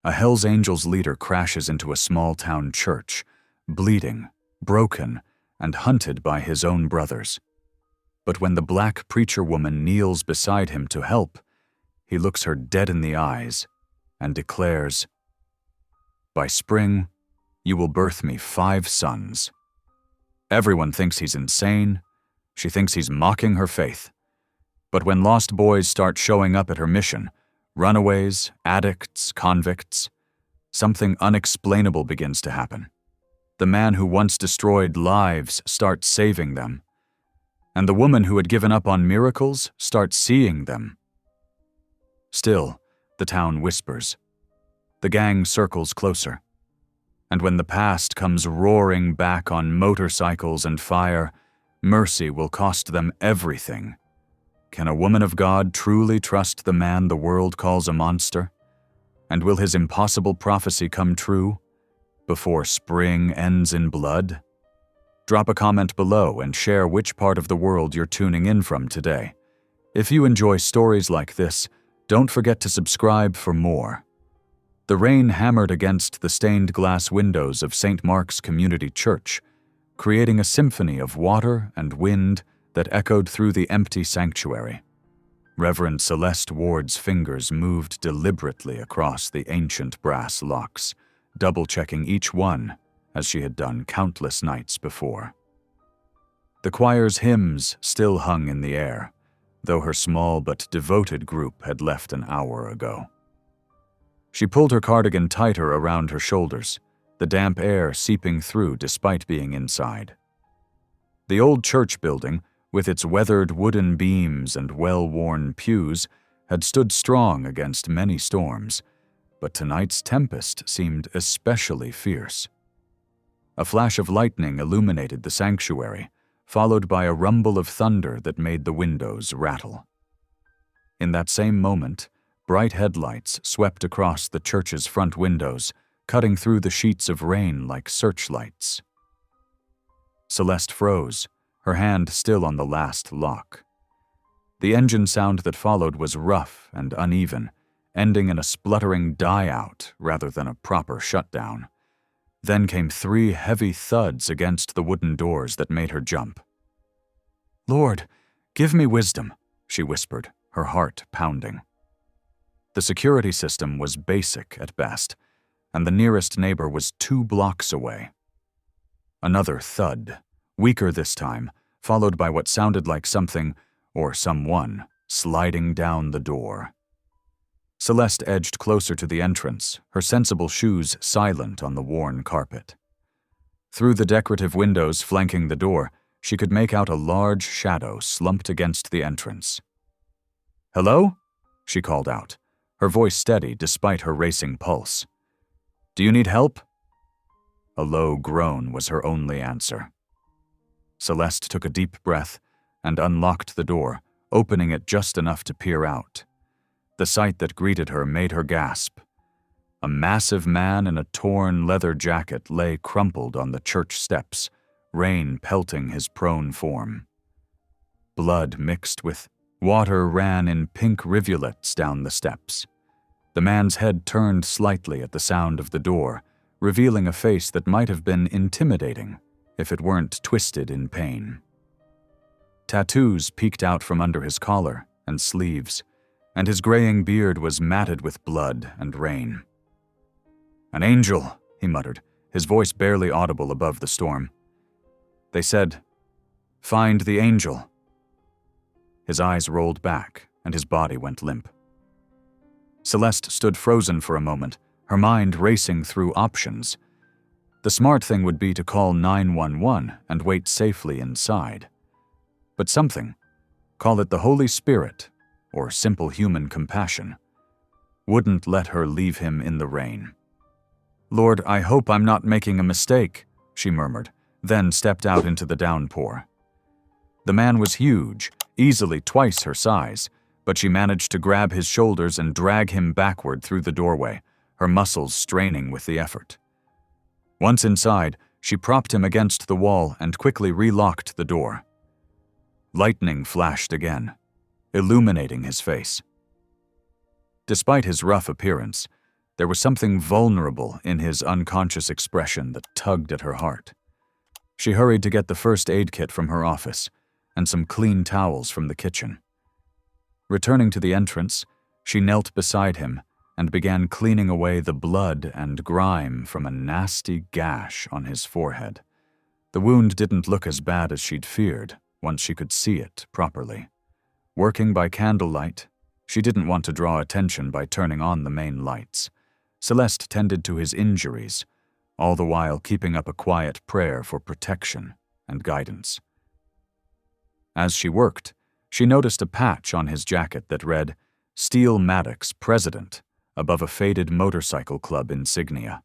A Hells Angels leader crashes into a small-town church, bleeding, broken, and hunted by his own brothers. But when the black preacher woman kneels beside him to help, he looks her dead in the eyes and declares, "By spring, you will birth me 5 sons." Everyone thinks he's insane. She thinks he's mocking her faith. But when lost boys start showing up at her mission, runaways, addicts, convicts, something unexplainable begins to happen. The man who once destroyed lives starts saving them, and the woman who had given up on miracles starts seeing them. Still, the town whispers. The gang circles closer. And when the past comes roaring back on motorcycles and fire, mercy will cost them everything. Can a woman of God truly trust the man the world calls a monster? And will his impossible prophecy come true before spring ends in blood? Drop a comment below and share which part of the world you're tuning in from today. If you enjoy stories like this, don't forget to subscribe for more. The rain hammered against the stained glass windows of St. Mark's Community Church, creating a symphony of water and wind that echoed through the empty sanctuary. Reverend Celeste Ward's fingers moved deliberately across the ancient brass locks, double-checking each one as she had done countless nights before. The choir's hymns still hung in the air, though her small but devoted group had left an hour ago. She pulled her cardigan tighter around her shoulders, the damp air seeping through despite being inside. The old church building, with its weathered wooden beams and well-worn pews, had stood strong against many storms, but tonight's tempest seemed especially fierce. A flash of lightning illuminated the sanctuary, followed by a rumble of thunder that made the windows rattle. In that same moment, bright headlights swept across the church's front windows, cutting through the sheets of rain like searchlights. Celeste froze, her hand still on the last lock. The engine sound that followed was rough and uneven, ending in a spluttering die-out rather than a proper shutdown. Then came 3 heavy thuds against the wooden doors that made her jump. "Lord, give me wisdom," she whispered, her heart pounding. The security system was basic at best, and the nearest neighbor was 2 blocks away. Another thud, weaker this time, followed by what sounded like something, or someone, sliding down the door. Celeste edged closer to the entrance, her sensible shoes silent on the worn carpet. Through the decorative windows flanking the door, she could make out a large shadow slumped against the entrance. "Hello?" she called out, her voice steady despite her racing pulse. "Do you need help?" A low groan was her only answer. Celeste took a deep breath and unlocked the door, opening it just enough to peer out. The sight that greeted her made her gasp. A massive man in a torn leather jacket lay crumpled on the church steps, rain pelting his prone form. Blood mixed with water ran in pink rivulets down the steps. The man's head turned slightly at the sound of the door, revealing a face that might have been intimidating if it weren't twisted in pain. Tattoos peeked out from under his collar and sleeves, and his graying beard was matted with blood and rain. "An angel," he muttered, his voice barely audible above the storm. "They said, 'Find the angel.'" His eyes rolled back, and his body went limp. Celeste stood frozen for a moment, her mind racing through options. The smart thing would be to call 911 and wait safely inside. But something, call it the Holy Spirit or simple human compassion, wouldn't let her leave him in the rain. "Lord, I hope I'm not making a mistake," she murmured, then stepped out into the downpour. The man was huge, easily twice her size, but she managed to grab his shoulders and drag him backward through the doorway, her muscles straining with the effort. Once inside, she propped him against the wall and quickly relocked the door. Lightning flashed again, illuminating his face. Despite his rough appearance, There was something vulnerable in his unconscious expression that tugged at her heart. She hurried to get the first aid kit from her office and some clean towels from the kitchen. Returning to the entrance, she knelt beside him and began cleaning away the blood and grime from a nasty gash on his forehead. The wound didn't look as bad as she'd feared once she could see it properly. Working by candlelight, she didn't want to draw attention by turning on the main lights. Celeste tended to his injuries, all the while keeping up a quiet prayer for protection and guidance. As she worked, she noticed a patch on his jacket that read, "Steele Maddox, President," above a faded motorcycle club insignia.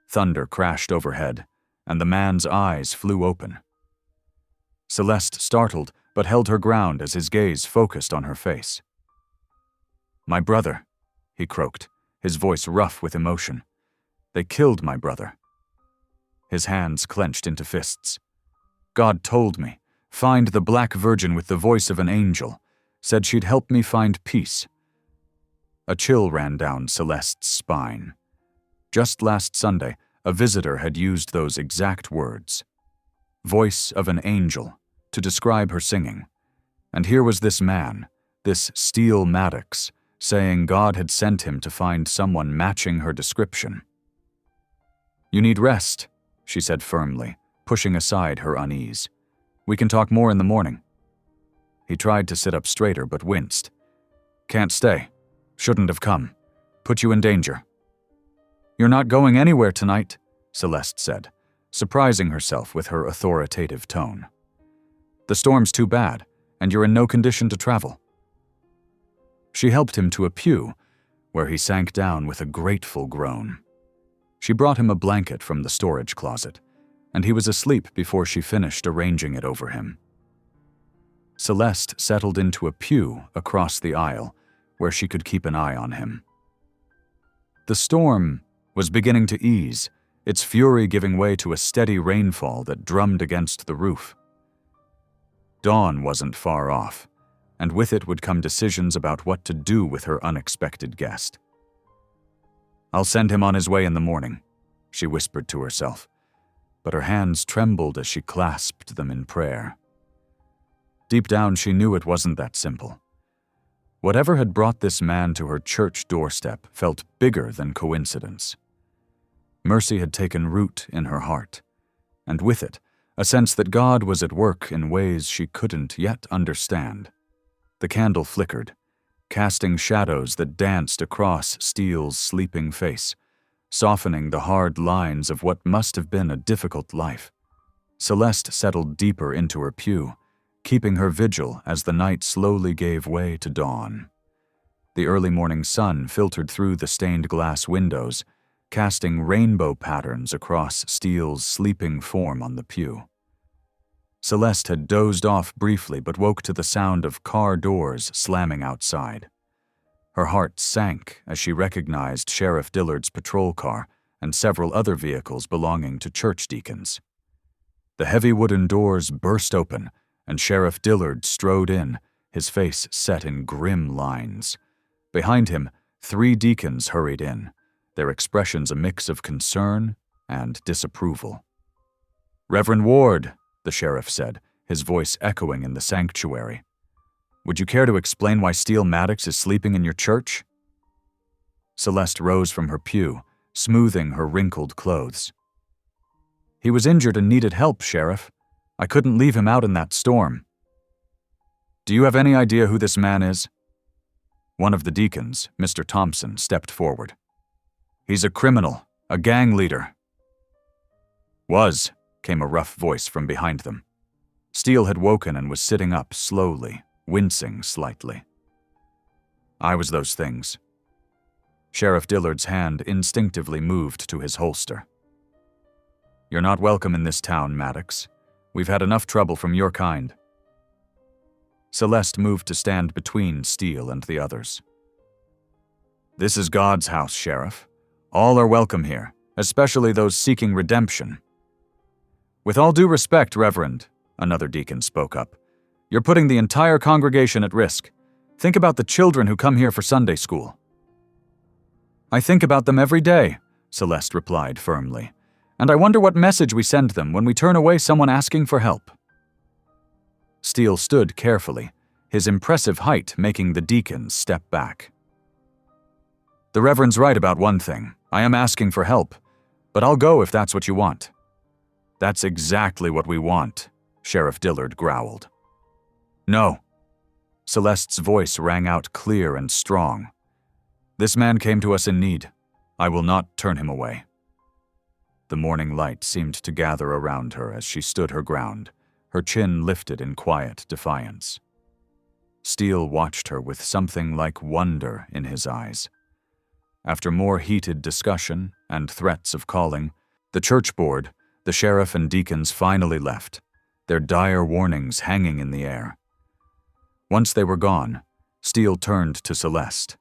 Thunder crashed overhead, and the man's eyes flew open. Celeste startled, but held her ground as his gaze focused on her face. "My brother," he croaked, his voice rough with emotion. "They killed my brother." His hands clenched into fists. "God told me, find the Black Virgin with the voice of an angel, said she'd help me find peace." A chill ran down Celeste's spine. Just last Sunday, a visitor had used those exact words. Voice of an angel, to describe her singing. And here was this man, this Steele Maddox, saying God had sent him to find someone matching her description. "You need rest," she said firmly, pushing aside her unease. "We can talk more in the morning." He tried to sit up straighter but winced. "Can't stay. Shouldn't have come. Put you in danger." "You're not going anywhere tonight," Celeste said, surprising herself with her authoritative tone. "The storm's too bad, and you're in no condition to travel." She helped him to a pew, where he sank down with a grateful groan. She brought him a blanket from the storage closet, and he was asleep before she finished arranging it over him. Celeste settled into a pew across the aisle, where she could keep an eye on him. The storm was beginning to ease, its fury giving way to a steady rainfall that drummed against the roof. Dawn wasn't far off, and with it would come decisions about what to do with her unexpected guest. "I'll send him on his way in the morning," she whispered to herself, but her hands trembled as she clasped them in prayer. Deep down, she knew it wasn't that simple. Whatever had brought this man to her church doorstep felt bigger than coincidence. Mercy had taken root in her heart, and with it, a sense that God was at work in ways she couldn't yet understand. The candle flickered, casting shadows that danced across Steele's sleeping face, softening the hard lines of what must have been a difficult life. Celeste settled deeper into her pew, keeping her vigil as the night slowly gave way to dawn. The early morning sun filtered through the stained glass windows, casting rainbow patterns across Steele's sleeping form on the pew. Celeste had dozed off briefly but woke to the sound of car doors slamming outside. Her heart sank as she recognized Sheriff Dillard's patrol car and several other vehicles belonging to church deacons. The heavy wooden doors burst open, and Sheriff Dillard strode in, his face set in grim lines. Behind him, 3 deacons hurried in, their expressions a mix of concern and disapproval. "Reverend Ward," the sheriff said, his voice echoing in the sanctuary, "would you care to explain why Steele Maddox is sleeping in your church?" Celeste rose from her pew, smoothing her wrinkled clothes. "He was injured and needed help, Sheriff. I couldn't leave him out in that storm." "Do you have any idea who this man is?" One of the deacons, Mr. Thompson, stepped forward. "He's a criminal, a gang leader." "Was," came a rough voice from behind them. Steele had woken and was sitting up slowly, wincing slightly. "I was those things." Sheriff Dillard's hand instinctively moved to his holster. "You're not welcome in this town, Maddox. We've had enough trouble from your kind." Celeste moved to stand between Steele and the others. "This is God's house, Sheriff. All are welcome here, especially those seeking redemption." "With all due respect, Reverend," another deacon spoke up, "you're putting the entire congregation at risk. Think about the children who come here for Sunday school." I think about them every day, Celeste replied firmly, and I wonder what message we send them when we turn away someone asking for help. Steele stood carefully, his impressive height making the deacons step back. The Reverend's right about one thing. I am asking for help, but I'll go if that's what you want. That's exactly what we want, Sheriff Dillard growled. No. Celeste's voice rang out clear and strong. This man came to us in need. I will not turn him away. The morning light seemed to gather around her as she stood her ground, her chin lifted in quiet defiance. Steele watched her with something like wonder in his eyes. After more heated discussion and threats of calling, the church board, the sheriff and deacons finally left, their dire warnings hanging in the air. Once they were gone, Steele turned to Celeste.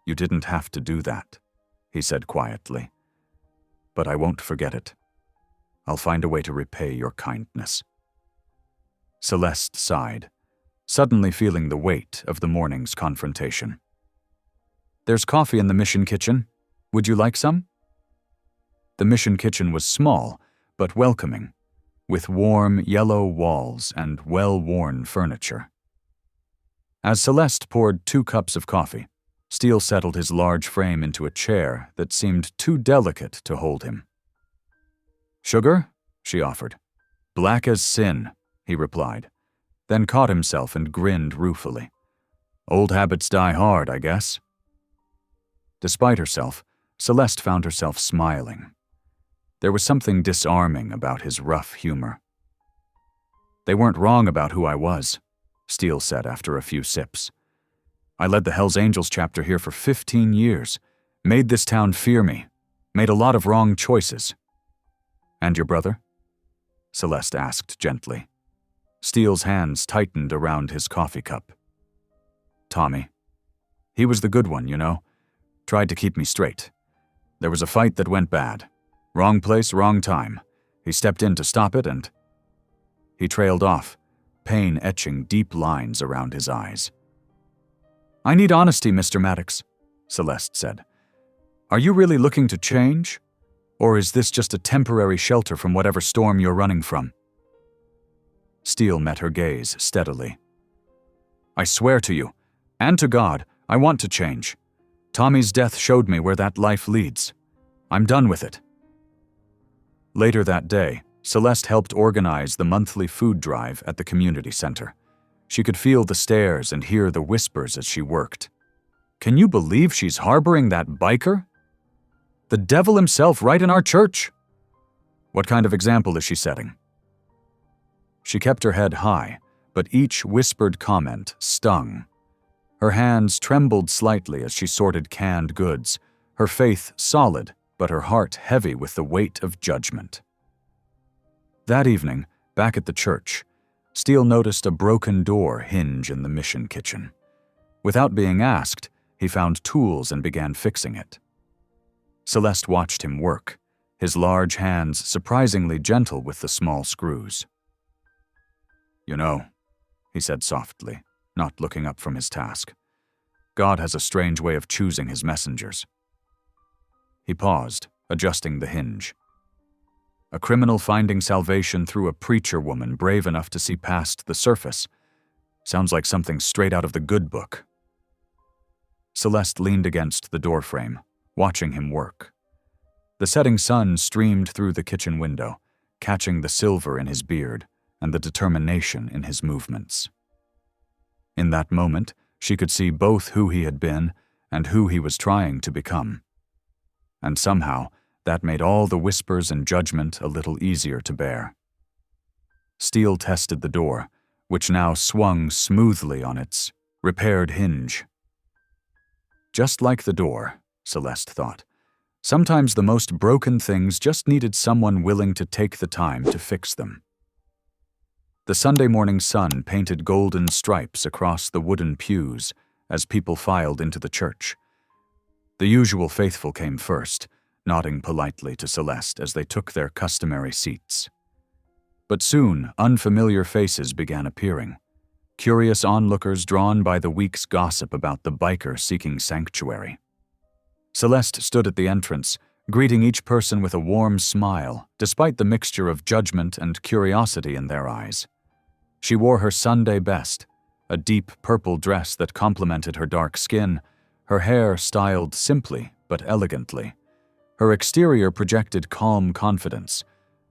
You didn't have to do that, he said quietly. But I won't forget it. I'll find a way to repay your kindness. Celeste sighed, suddenly feeling the weight of the morning's confrontation. There's coffee in the mission kitchen. Would you like some? The mission kitchen was small, but welcoming, with warm yellow walls and well-worn furniture. As Celeste poured 2 cups of coffee, Steele settled his large frame into a chair that seemed too delicate to hold him. Sugar? She offered. Black as sin, he replied, then caught himself and grinned ruefully. Old habits die hard, I guess. Despite herself, Celeste found herself smiling. There was something disarming about his rough humor. They weren't wrong about who I was, Steele said after a few sips. I led the Hells Angels chapter here for 15 years, made this town fear me, made a lot of wrong choices. And your brother? Celeste asked gently. Steele's hands tightened around his coffee cup. Tommy. He was the good one, you know. Tried to keep me straight. There was a fight that went bad. Wrong place, wrong time. He stepped in to stop it and... He trailed off, pain etching deep lines around his eyes. I need honesty, Mr. Maddox, Celeste said. Are you really looking to change? Or is this just a temporary shelter from whatever storm you're running from? Steele met her gaze steadily. I swear to you, and to God, I want to change. Tommy's death showed me where that life leads. I'm done with it. Later that day, Celeste helped organize the monthly food drive at the community center. She could feel the stares and hear the whispers as she worked. Can you believe she's harboring that biker? The devil himself right in our church. What kind of example is she setting? She kept her head high, but each whispered comment stung. Her hands trembled slightly as she sorted canned goods, her faith solid, but her heart heavy with the weight of judgment. That evening, back at the church, Steele noticed a broken door hinge in the mission kitchen. Without being asked, he found tools and began fixing it. Celeste watched him work, his large hands surprisingly gentle with the small screws. You know, he said softly, not looking up from his task, God has a strange way of choosing his messengers. He paused, adjusting the hinge. A criminal finding salvation through a preacher woman brave enough to see past the surface. Sounds like something straight out of the good book. Celeste leaned against the doorframe, watching him work. The setting sun streamed through the kitchen window, catching the silver in his beard and the determination in his movements. In that moment, she could see both who he had been and who he was trying to become. And somehow, that made all the whispers and judgment a little easier to bear. Steele tested the door, which now swung smoothly on its repaired hinge. Just like the door, Celeste thought, sometimes the most broken things just needed someone willing to take the time to fix them. The Sunday morning sun painted golden stripes across the wooden pews as people filed into the church. The usual faithful came first, nodding politely to Celeste as they took their customary seats. But soon, unfamiliar faces began appearing, curious onlookers drawn by the week's gossip about the biker seeking sanctuary. Celeste stood at the entrance, greeting each person with a warm smile, despite the mixture of judgment and curiosity in their eyes. She wore her Sunday best, a deep purple dress that complemented her dark skin, her hair styled simply but elegantly. Her exterior projected calm confidence,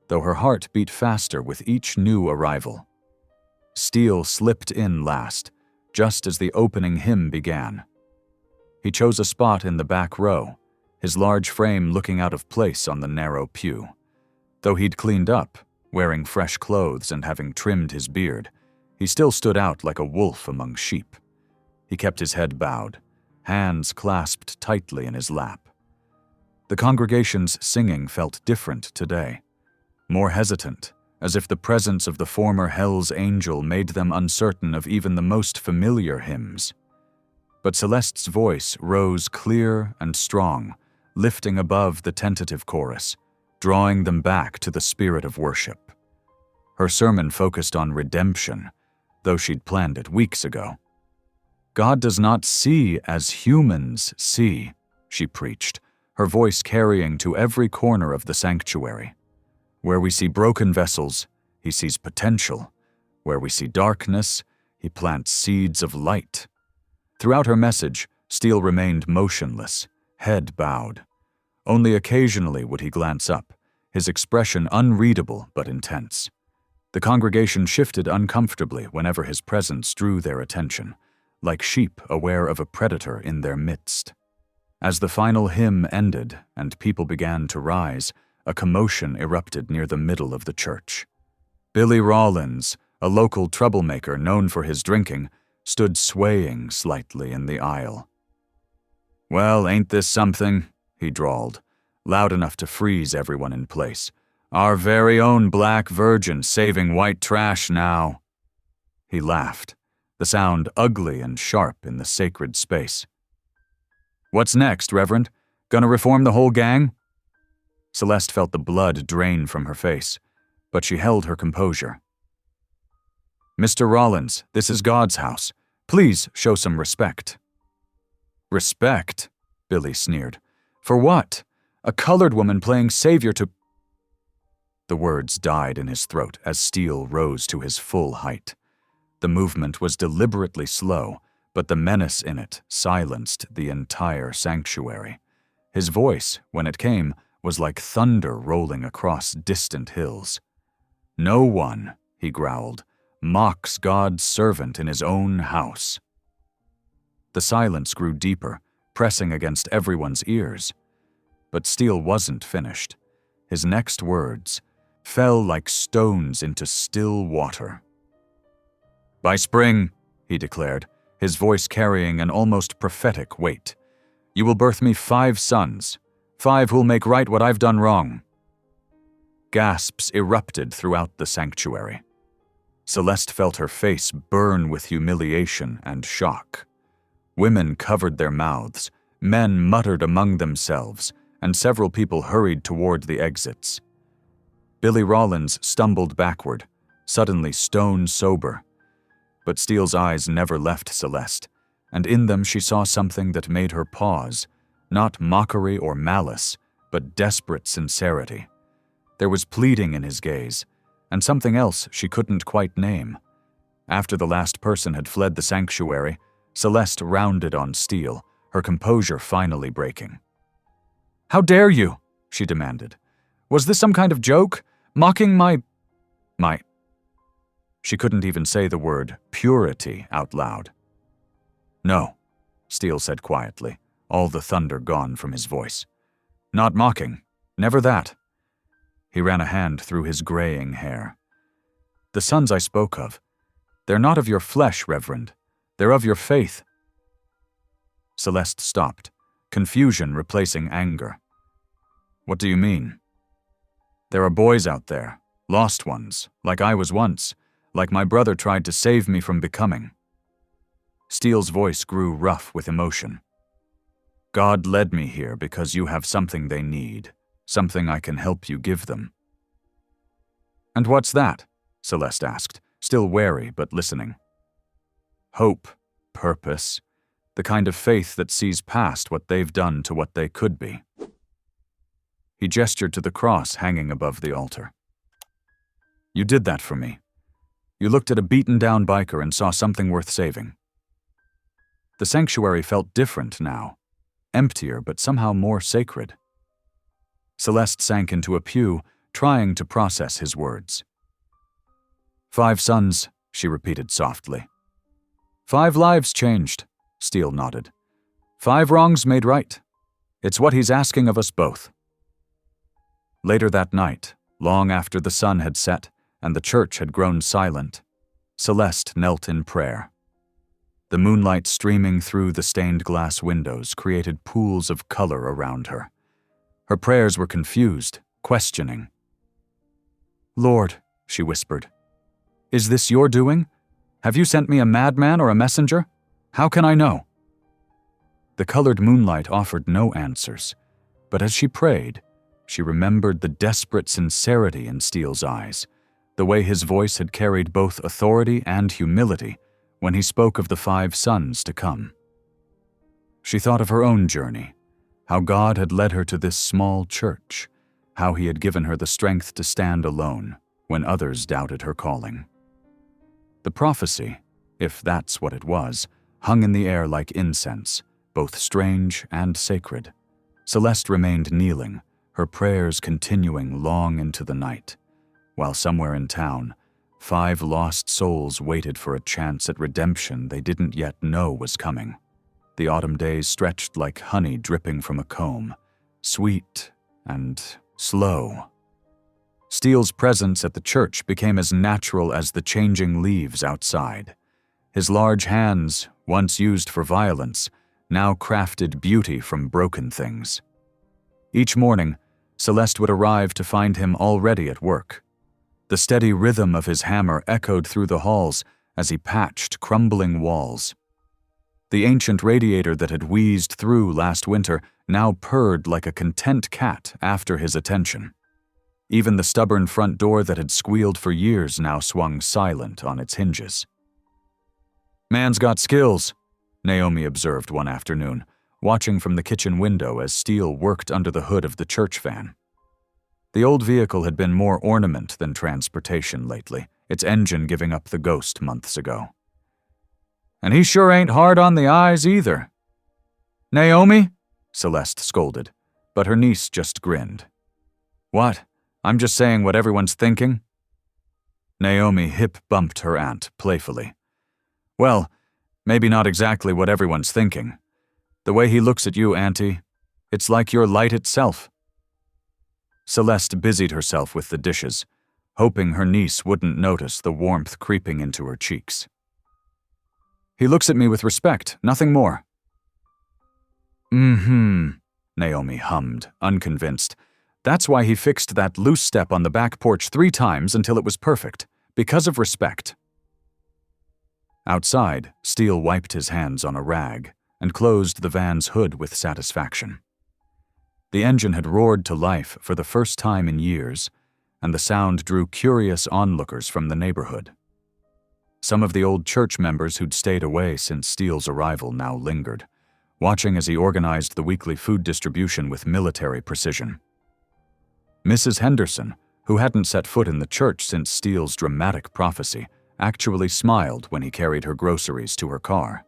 though her heart beat faster with each new arrival. Steele slipped in last, just as the opening hymn began. He chose a spot in the back row, his large frame looking out of place on the narrow pew. Though he'd cleaned up, wearing fresh clothes and having trimmed his beard, he still stood out like a wolf among sheep. He kept his head bowed, hands clasped tightly in his lap. The congregation's singing felt different today, more hesitant, as if the presence of the former Hell's Angel made them uncertain of even the most familiar hymns. But Celeste's voice rose clear and strong, lifting above the tentative chorus, drawing them back to the spirit of worship. Her sermon focused on redemption, though she'd planned it weeks ago. God does not see as humans see, she preached, her voice carrying to every corner of the sanctuary. Where we see broken vessels, he sees potential. Where we see darkness, he plants seeds of light. Throughout her message, Steele remained motionless, head bowed. Only occasionally would he glance up, his expression unreadable but intense. The congregation shifted uncomfortably whenever his presence drew their attention, like sheep aware of a predator in their midst. As the final hymn ended and people began to rise, a commotion erupted near the middle of the church. Billy Rawlins, a local troublemaker known for his drinking, stood swaying slightly in the aisle. "Well, ain't this something?" he drawled, loud enough to freeze everyone in place. "Our very own black virgin saving white trash now." He laughed, the sound ugly and sharp in the sacred space. "What's next, Reverend? Gonna reform the whole gang?" Celeste felt the blood drain from her face, but she held her composure. "Mr. Rawlins, this is God's house. Please show some respect." "Respect?" Billy sneered. "For what? A colored woman playing savior to—" The words died in his throat as Steele rose to his full height. The movement was deliberately slow, but the menace in it silenced the entire sanctuary. His voice, when it came, was like thunder rolling across distant hills. "No one," he growled, "mocks God's servant in his own house." The silence grew deeper, pressing against everyone's ears. But Steele wasn't finished. His next words fell like stones into still water. "By spring," he declared, his voice carrying an almost prophetic weight, "you will birth me 5 sons, 5 who'll make right what I've done wrong." Gasps erupted throughout the sanctuary. Celeste felt her face burn with humiliation and shock. Women covered their mouths, men muttered among themselves, and several people hurried toward the exits. Billy Rawlins stumbled backward, suddenly stone sober. But Steele's eyes never left Celeste, and in them she saw something that made her pause, not mockery or malice, but desperate sincerity. There was pleading in his gaze, and something else she couldn't quite name. After the last person had fled the sanctuary, Celeste rounded on Steele, her composure finally breaking. "How dare you?" she demanded. "Was this some kind of joke? Mocking my... She couldn't even say the word purity out loud. "No," Steele said quietly, all the thunder gone from his voice. "Not mocking. Never that." He ran a hand through his graying hair. "The sons I spoke of, they're not of your flesh, Reverend. They're of your faith." Celeste stopped, confusion replacing anger. "What do you mean?" "There are boys out there, lost ones, like I was once, like my brother tried to save me from becoming." Steele's voice grew rough with emotion. "God led me here because you have something they need, something I can help you give them." "And what's that?" Celeste asked, still wary but listening. "Hope, purpose, the kind of faith that sees past what they've done to what they could be. He gestured to the cross hanging above the altar. You did that for me. You looked at a beaten-down biker and saw something worth saving. The sanctuary felt different now, emptier but somehow more sacred. Celeste sank into a pew, trying to process his words. 5 sons, she repeated softly. 5 lives changed, Steele nodded. 5 wrongs made right. It's what he's asking of us both. Later that night, long after the sun had set and the church had grown silent, Celeste knelt in prayer. The moonlight streaming through the stained glass windows created pools of color around her. Her prayers were confused, questioning. Lord, she whispered, is this your doing? Have you sent me a madman or a messenger? How can I know? The colored moonlight offered no answers, but as she prayed, she remembered the desperate sincerity in Steele's eyes, the way his voice had carried both authority and humility when he spoke of the 5 sons to come. She thought of her own journey, how God had led her to this small church, how he had given her the strength to stand alone when others doubted her calling. The prophecy, if that's what it was, hung in the air like incense, both strange and sacred. Celeste remained kneeling, her prayers continuing long into the night, while somewhere in town, 5 lost souls waited for a chance at redemption they didn't yet know was coming. The autumn days stretched like honey dripping from a comb, sweet and slow. Steele's presence at the church became as natural as the changing leaves outside. His large hands, once used for violence, now crafted beauty from broken things. Each morning, Celeste would arrive to find him already at work. The steady rhythm of his hammer echoed through the halls as he patched crumbling walls. The ancient radiator that had wheezed through last winter now purred like a content cat after his attention. Even the stubborn front door that had squealed for years now swung silent on its hinges. "Man's got skills," Naomi observed one afternoon, watching from the kitchen window as Steele worked under the hood of the church van. The old vehicle had been more ornament than transportation lately, its engine giving up the ghost months ago. "And he sure ain't hard on the eyes either." "Naomi?" Celeste scolded, but her niece just grinned. "What? I'm just saying what everyone's thinking." Naomi hip-bumped her aunt playfully. "Well, maybe not exactly what everyone's thinking. The way he looks at you, Auntie, it's like you're light itself." Celeste busied herself with the dishes, hoping her niece wouldn't notice the warmth creeping into her cheeks. "He looks at me with respect, nothing more." Naomi hummed, unconvinced. "That's why he fixed that loose step on the back porch 3 times until it was perfect, because of respect." Outside, Steele wiped his hands on a rag and closed the van's hood with satisfaction. The engine had roared to life for the first time in years, and the sound drew curious onlookers from the neighborhood. Some of the old church members who'd stayed away since Steele's arrival now lingered, watching as he organized the weekly food distribution with military precision. Mrs. Henderson, who hadn't set foot in the church since Steele's dramatic prophecy, actually smiled when he carried her groceries to her car.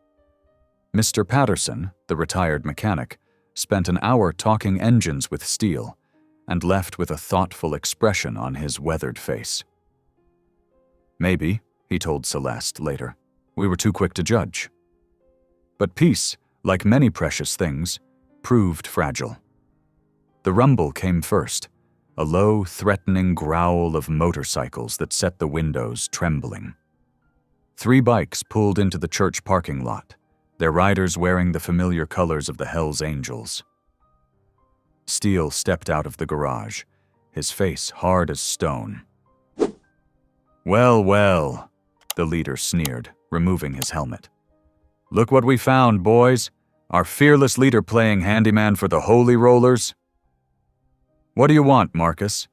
Mr. Patterson, the retired mechanic, spent an hour talking engines with Steele and left with a thoughtful expression on his weathered face. "Maybe," he told Celeste later, "we were too quick to judge." But peace, like many precious things, proved fragile. The rumble came first, a low, threatening growl of motorcycles that set the windows trembling. 3 bikes pulled into the church parking lot, their riders wearing the familiar colors of the Hells Angels. Steele stepped out of the garage, his face hard as stone. "Well, well," the leader sneered, removing his helmet. "Look what we found, boys. Our fearless leader playing handyman for the Holy Rollers. What do you want, Marcus?"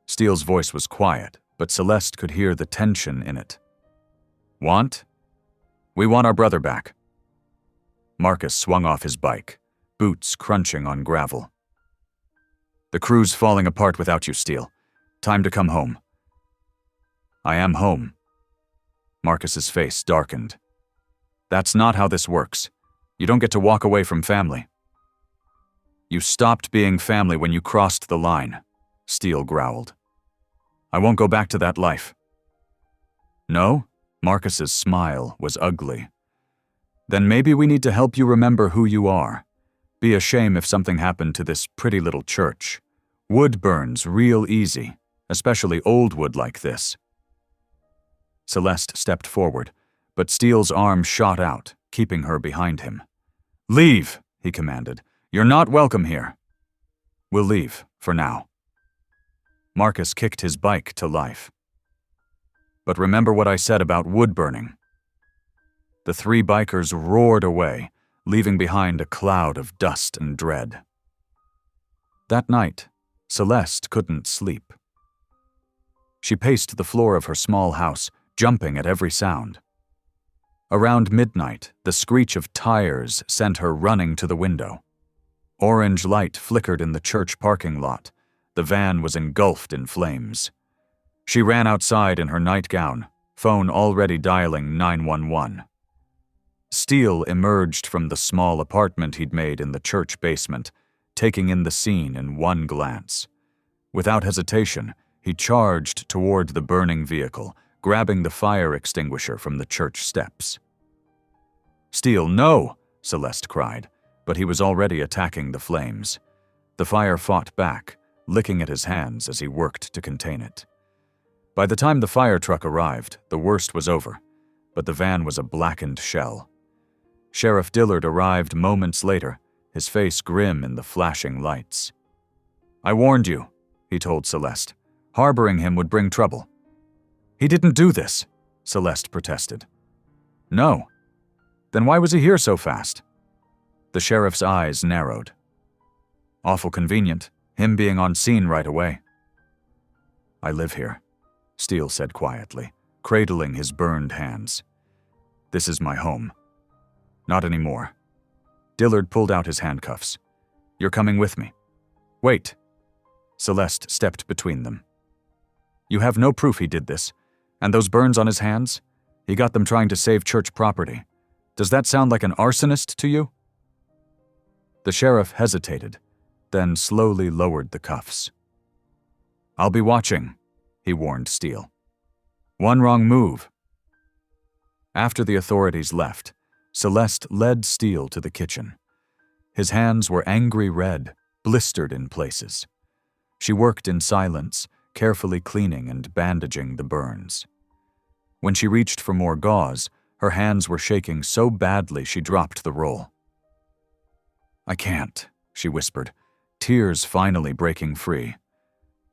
Steele's voice was quiet, but Celeste could hear the tension in it. "Want? We want our brother back." Marcus swung off his bike, boots crunching on gravel. "The crew's falling apart without you, Steele. Time to come home." "I am home." Marcus's face darkened. "That's not how this works. You don't get to walk away from family." "You stopped being family when you crossed the line," Steele growled. "I won't go back to that life." "No?" Marcus's smile was ugly. "Then maybe we need to help you remember who you are. Be a shame if something happened to this pretty little church. Wood burns real easy, especially old wood like this." Celeste stepped forward, but Steele's arm shot out, keeping her behind him. "Leave," he commanded. "You're not welcome here." "We'll leave, for now." Marcus kicked his bike to life. "But remember what I said about wood burning." The three bikers roared away, leaving behind a cloud of dust and dread. That night, Celeste couldn't sleep. She paced the floor of her small house, jumping at every sound. Around midnight, the screech of tires sent her running to the window. Orange light flickered in the church parking lot. The van was engulfed in flames. She ran outside in her nightgown, phone already dialing 911. Steele emerged from the small apartment he'd made in the church basement, taking in the scene in one glance. Without hesitation, he charged toward the burning vehicle, grabbing the fire extinguisher from the church steps. "Steele, no!" Celeste cried, but he was already attacking the flames. The fire fought back, licking at his hands as he worked to contain it. By the time the fire truck arrived, the worst was over, but the van was a blackened shell. Sheriff Dillard arrived moments later, his face grim in the flashing lights. "I warned you," he told Celeste. "Harboring him would bring trouble." "He didn't do this," Celeste protested. "No. Then why was he here so fast?" The sheriff's eyes narrowed. "Awful convenient, him being on scene right away." "I live here," Steele said quietly, cradling his burned hands. "This is my home." "Not anymore." Dillard pulled out his handcuffs. "You're coming with me." "Wait." Celeste stepped between them. "You have no proof he did this. And those burns on his hands? He got them trying to save church property. Does that sound like an arsonist to you?" The sheriff hesitated, then slowly lowered the cuffs. "I'll be watching," he warned Steele. "One wrong move." After the authorities left, Celeste led Steele to the kitchen. His hands were angry red, blistered in places. She worked in silence, carefully cleaning and bandaging the burns. When she reached for more gauze, her hands were shaking so badly she dropped the roll. "I can't," she whispered, tears finally breaking free.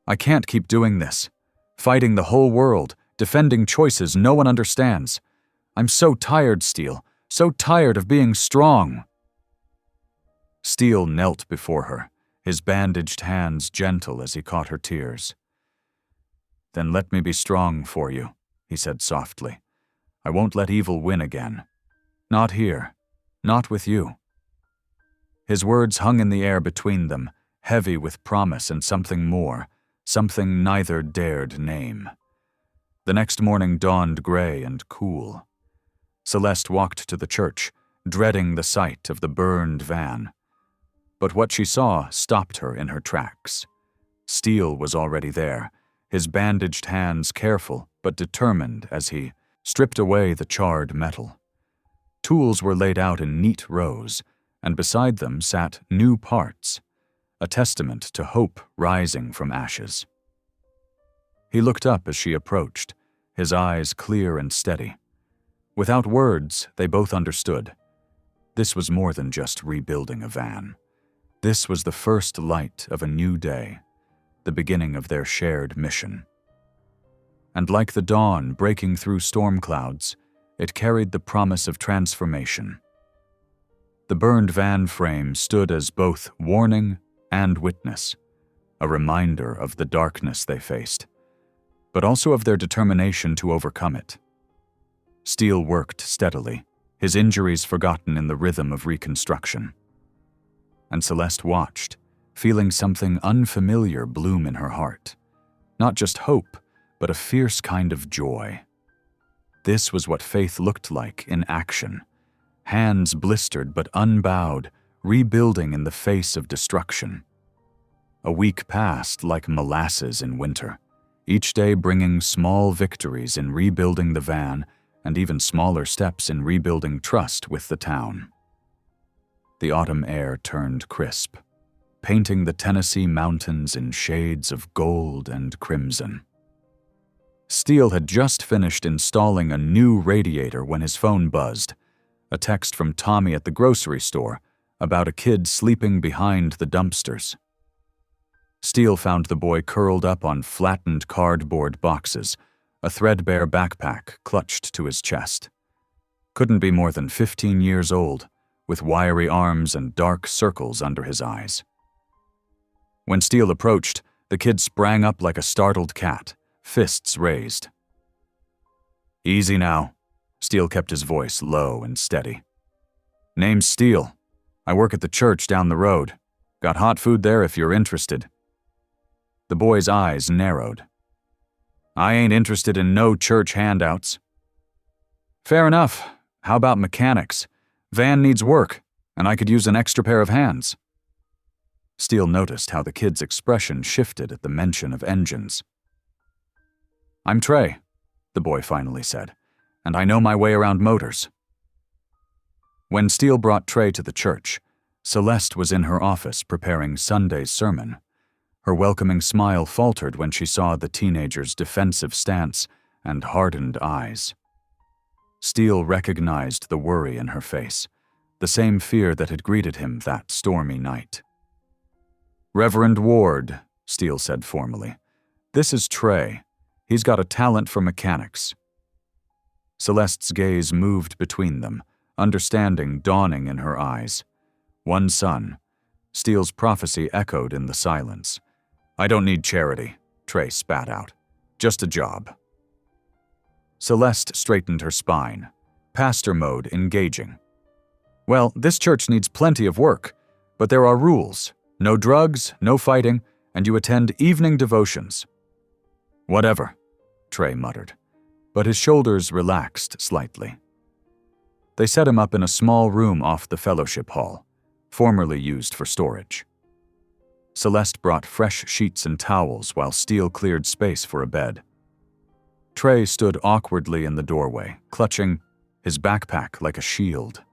"I can't keep doing this. Fighting the whole world, defending choices no one understands. I'm so tired, Steele, so tired of being strong." Steele knelt before her, his bandaged hands gentle as he caught her tears. "Then let me be strong for you," he said softly. "I won't let evil win again. Not here. Not with you." His words hung in the air between them, heavy with promise and something more, something neither dared name. The next morning dawned gray and cool. Celeste walked to the church, dreading the sight of the burned van. But what she saw stopped her in her tracks. Steele was already there, his bandaged hands careful but determined as he stripped away the charred metal. Tools were laid out in neat rows, and beside them sat new parts, a testament to hope rising from ashes. He looked up as she approached, his eyes clear and steady. Without words, they both understood. This was more than just rebuilding a van. This was the first light of a new day, the beginning of their shared mission. And like the dawn breaking through storm clouds, it carried the promise of transformation. The burned van frame stood as both warning and witness, a reminder of the darkness they faced, but also of their determination to overcome it. Steele worked steadily, his injuries forgotten in the rhythm of reconstruction. And Celeste watched, feeling something unfamiliar bloom in her heart. Not just hope, but a fierce kind of joy. This was what faith looked like in action. Hands blistered but unbowed, rebuilding in the face of destruction. A week passed like molasses in winter, each day bringing small victories in rebuilding the van and even smaller steps in rebuilding trust with the town. The autumn air turned crisp, painting the Tennessee mountains in shades of gold and crimson. Steele had just finished installing a new radiator when his phone buzzed, a text from Tommy at the grocery store about a kid sleeping behind the dumpsters. Steele found the boy curled up on flattened cardboard boxes, a threadbare backpack clutched to his chest. Couldn't be more than 15 years old, with wiry arms and dark circles under his eyes. When Steele approached, the kid sprang up like a startled cat, fists raised. "Easy now." Steele kept his voice low and steady. "Name's Steele. I work at the church down the road. Got hot food there if you're interested." The boy's eyes narrowed. "I ain't interested in no church handouts." "Fair enough. How about mechanics? Van needs work, and I could use an extra pair of hands." Steele noticed how the kid's expression shifted at the mention of engines. "I'm Trey," the boy finally said, "and I know my way around motors." When Steele brought Trey to the church, Celeste was in her office preparing Sunday's sermon. Her welcoming smile faltered when she saw the teenager's defensive stance and hardened eyes. Steele recognized the worry in her face, the same fear that had greeted him that stormy night. "Reverend Ward," Steele said formally, "this is Trey. He's got a talent for mechanics." Celeste's gaze moved between them, understanding dawning in her eyes. One son. Steele's prophecy echoed in the silence. "I don't need charity," Trey spat out. "Just a job." Celeste straightened her spine, pastor mode engaging. "Well, this church needs plenty of work, but there are rules. No drugs, no fighting, and you attend evening devotions." "Whatever," Trey muttered, but his shoulders relaxed slightly. They set him up in a small room off the fellowship hall, formerly used for storage. Celeste brought fresh sheets and towels while Steele cleared space for a bed. Trey stood awkwardly in the doorway, clutching his backpack like a shield.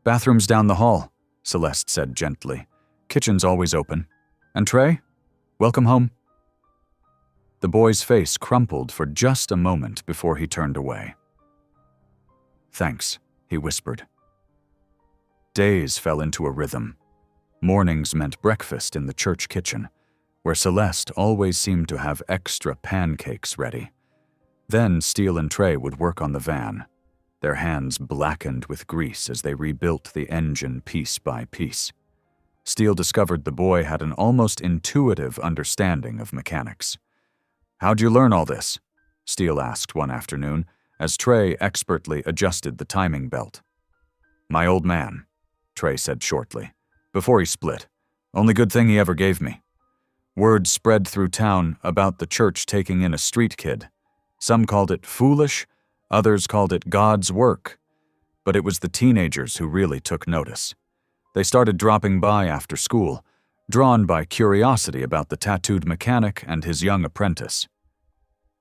"Bathroom's down the hall," Celeste said gently. "Kitchen's always open. And Trey, welcome home." The boy's face crumpled for just a moment before he turned away. "Thanks," he whispered. Days fell into a rhythm. Mornings meant breakfast in the church kitchen, where Celeste always seemed to have extra pancakes ready. Then Steele and Trey would work on the van, their hands blackened with grease as they rebuilt the engine piece by piece. Steele discovered the boy had an almost intuitive understanding of mechanics. "How'd you learn all this?" Steele asked one afternoon, as Trey expertly adjusted the timing belt. "My old man," Trey said shortly, "before he split. Only good thing he ever gave me." Word spread through town about the church taking in a street kid. Some called it foolish, others called it God's work. But it was the teenagers who really took notice. They started dropping by after school, drawn by curiosity about the tattooed mechanic and his young apprentice.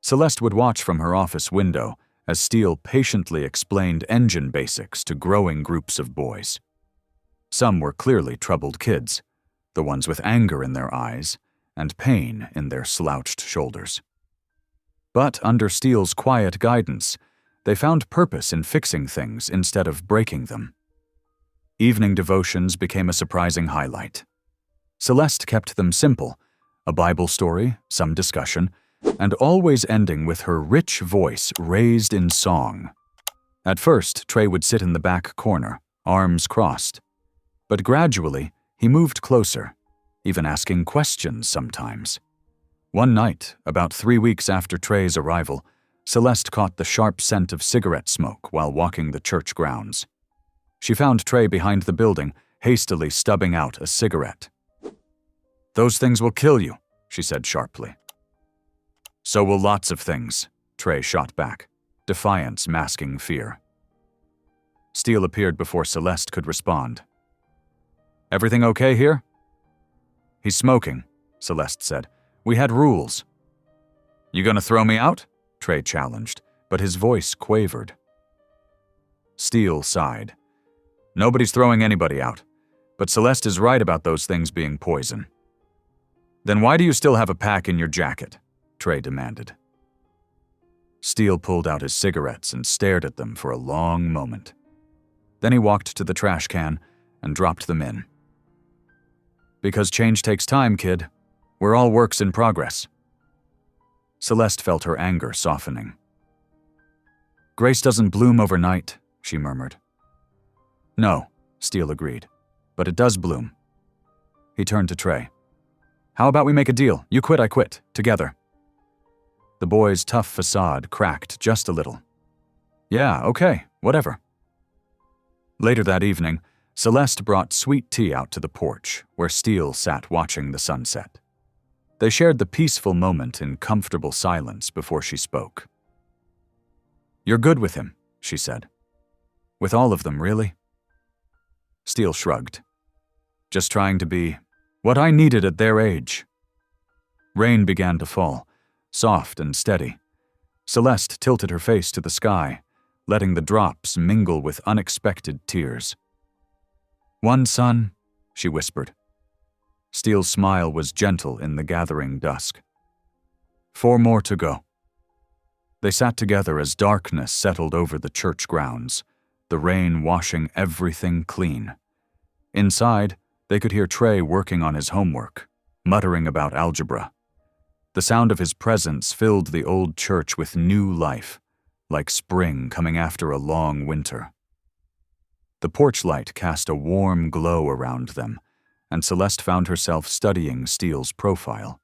Celeste would watch from her office window as Steele patiently explained engine basics to growing groups of boys. Some were clearly troubled kids, the ones with anger in their eyes and pain in their slouched shoulders. But under Steele's quiet guidance, they found purpose in fixing things instead of breaking them. Evening devotions became a surprising highlight. Celeste kept them simple, a Bible story, some discussion, and always ending with her rich voice raised in song. At first, Trey would sit in the back corner, arms crossed. But gradually, he moved closer, even asking questions sometimes. One night, about 3 weeks after Trey's arrival, Celeste caught the sharp scent of cigarette smoke while walking the church grounds. She found Trey behind the building, hastily stubbing out a cigarette. "Those things will kill you," she said sharply. "So will lots of things," Trey shot back, defiance masking fear. Steele appeared before Celeste could respond. "Everything okay here?" "He's smoking," Celeste said. "We had rules." "You gonna throw me out?" Trey challenged, but his voice quavered. Steele sighed. "Nobody's throwing anybody out, but Celeste is right about those things being poison." "Then why do you still have a pack in your jacket?" Trey demanded. Steele pulled out his cigarettes and stared at them for a long moment. Then he walked to the trash can and dropped them in. "Because change takes time, kid. We're all works in progress." Celeste felt her anger softening. "Grace doesn't bloom overnight," she murmured. "No," Steele agreed, "but it does bloom." He turned to Trey. "How about we make a deal? You quit, I quit. Together." The boy's tough facade cracked just a little. "Yeah, okay, whatever." Later that evening, Celeste brought sweet tea out to the porch, where Steele sat watching the sunset. They shared the peaceful moment in comfortable silence before she spoke. "You're good with him," she said. "With all of them, really?" Steele shrugged. "Just trying to be what I needed at their age." Rain began to fall, soft and steady. Celeste tilted her face to the sky, letting the drops mingle with unexpected tears. "One son," she whispered. Steele's smile was gentle in the gathering dusk. 4 more to go." They sat together as darkness settled over the church grounds, the rain washing everything clean. Inside, they could hear Trey working on his homework, muttering about algebra. The sound of his presence filled the old church with new life, like spring coming after a long winter. The porch light cast a warm glow around them, and Celeste found herself studying Steele's profile.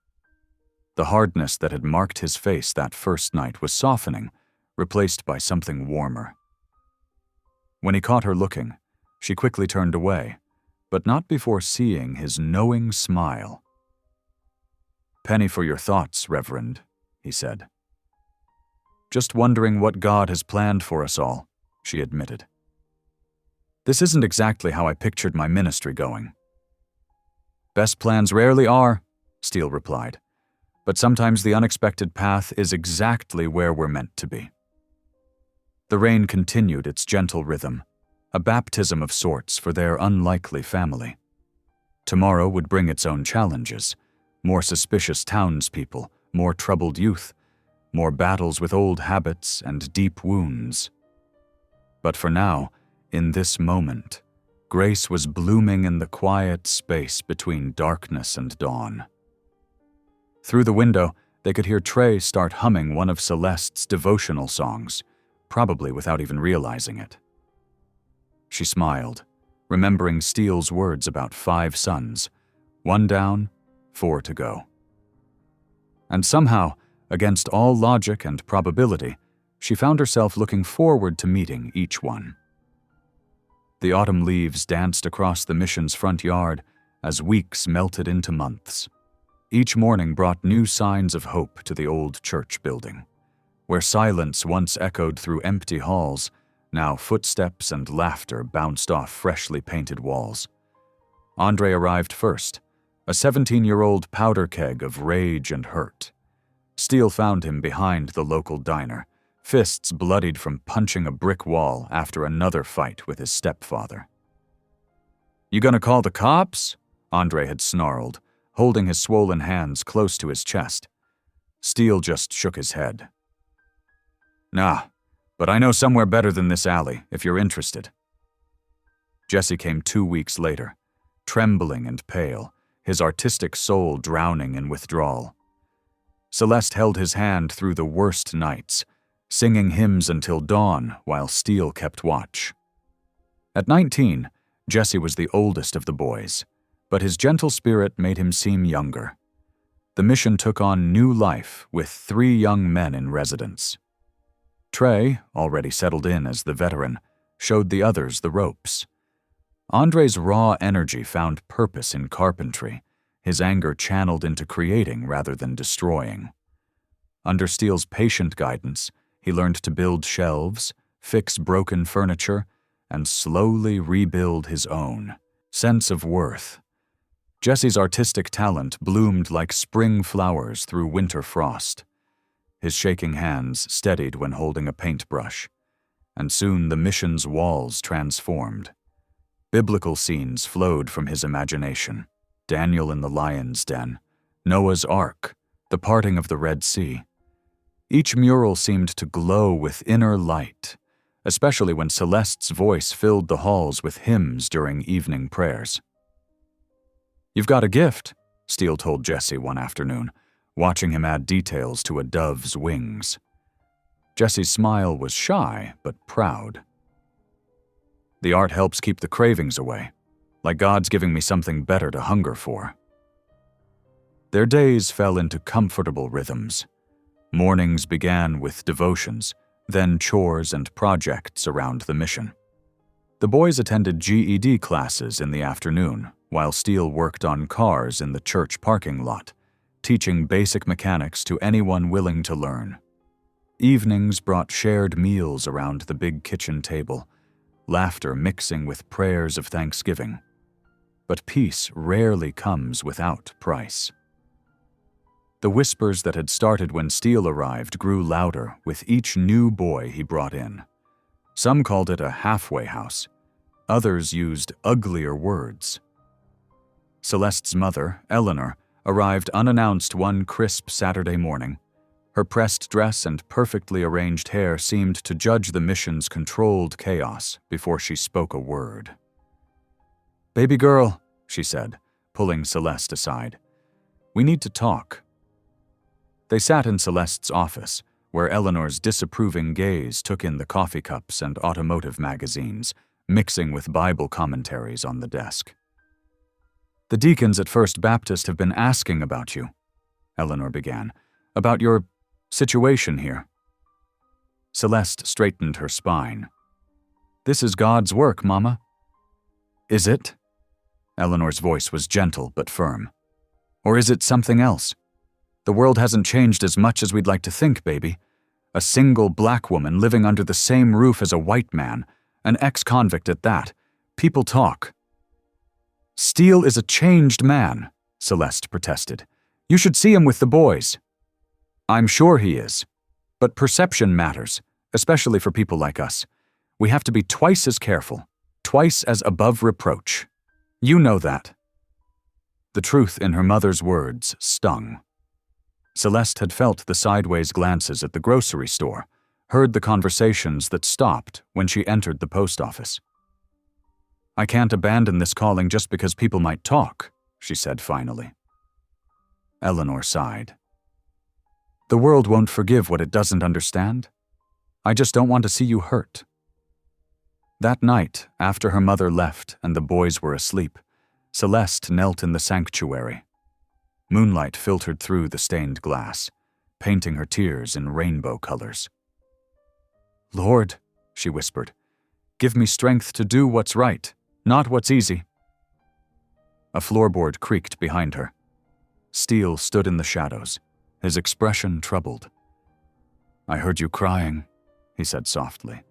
The hardness that had marked his face that first night was softening, replaced by something warmer. When he caught her looking, she quickly turned away, but not before seeing his knowing smile. "Penny for your thoughts, Reverend," he said. "Just wondering what God has planned for us all," she admitted. "This isn't exactly how I pictured my ministry going." "Best plans rarely are," Steele replied, "but sometimes the unexpected path is exactly where we're meant to be." The rain continued its gentle rhythm, a baptism of sorts for their unlikely family. Tomorrow would bring its own challenges, more suspicious townspeople, more troubled youth, more battles with old habits and deep wounds. But for now, in this moment, grace was blooming in the quiet space between darkness and dawn. Through the window, they could hear Trey start humming one of Celeste's devotional songs, probably without even realizing it. She smiled, remembering Steele's words about 5 sons, 1 down, 4 to go. And somehow, against all logic and probability, she found herself looking forward to meeting each one. The autumn leaves danced across the mission's front yard as weeks melted into months. Each morning brought new signs of hope to the old church building. Where silence once echoed through empty halls, now footsteps and laughter bounced off freshly painted walls. Andre arrived first, a 17-year-old powder keg of rage and hurt. Steele found him behind the local diner, fists bloodied from punching a brick wall after another fight with his stepfather. "You gonna call the cops?" Andre had snarled, holding his swollen hands close to his chest. Steele just shook his head. "Nah, but I know somewhere better than this alley, if you're interested." Jesse came 2 weeks later, trembling and pale, his artistic soul drowning in withdrawal. Celeste held his hand through the worst nights, singing hymns until dawn while Steele kept watch. At 19, Jesse was the oldest of the boys, but his gentle spirit made him seem younger. The mission took on new life with 3 young men in residence. Trey, already settled in as the veteran, showed the others the ropes. Andre's raw energy found purpose in carpentry, his anger channeled into creating rather than destroying. Under Steele's patient guidance, he learned to build shelves, fix broken furniture, and slowly rebuild his own sense of worth. Jesse's artistic talent bloomed like spring flowers through winter frost. His shaking hands steadied when holding a paintbrush, and soon the mission's walls transformed. Biblical scenes flowed from his imagination: Daniel in the lion's den, Noah's Ark, the parting of the Red Sea. Each mural seemed to glow with inner light, especially when Celeste's voice filled the halls with hymns during evening prayers. "You've got a gift," Steele told Jesse one afternoon, watching him add details to a dove's wings. Jesse's smile was shy but proud. "The art helps keep the cravings away, like God's giving me something better to hunger for." Their days fell into comfortable rhythms. Mornings began with devotions, then chores and projects around the mission. The boys attended GED classes in the afternoon, while Steele worked on cars in the church parking lot, teaching basic mechanics to anyone willing to learn. Evenings brought shared meals around the big kitchen table, laughter mixing with prayers of thanksgiving. But peace rarely comes without price. The whispers that had started when Steele arrived grew louder with each new boy he brought in. Some called it a halfway house. Others used uglier words. Celeste's mother, Eleanor, arrived unannounced one crisp Saturday morning. Her pressed dress and perfectly arranged hair seemed to judge the mission's controlled chaos before she spoke a word. "Baby girl," she said, pulling Celeste aside. "We need to talk." They sat in Celeste's office, where Eleanor's disapproving gaze took in the coffee cups and automotive magazines, mixing with Bible commentaries on the desk. "The deacons at First Baptist have been asking about you," Eleanor began, "about your situation here." Celeste straightened her spine. "This is God's work, Mama." "Is it?" Eleanor's voice was gentle but firm. "Or is it something else? The world hasn't changed as much as we'd like to think, baby. A single black woman living under the same roof as a white man, an ex-convict at that. People talk." "Steele is a changed man," Celeste protested. "You should see him with the boys." "I'm sure he is. But perception matters, especially for people like us. We have to be twice as careful, twice as above reproach. You know that." The truth in her mother's words stung. Celeste had felt the sideways glances at the grocery store, heard the conversations that stopped when she entered the post office. "I can't abandon this calling just because people might talk," she said finally. Eleanor sighed. "The world won't forgive what it doesn't understand. I just don't want to see you hurt." That night, after her mother left and the boys were asleep, Celeste knelt in the sanctuary. Moonlight filtered through the stained glass, painting her tears in rainbow colors. "Lord," she whispered, "give me strength to do what's right, not what's easy." A floorboard creaked behind her. Steele stood in the shadows, his expression troubled. "I heard you crying," he said softly.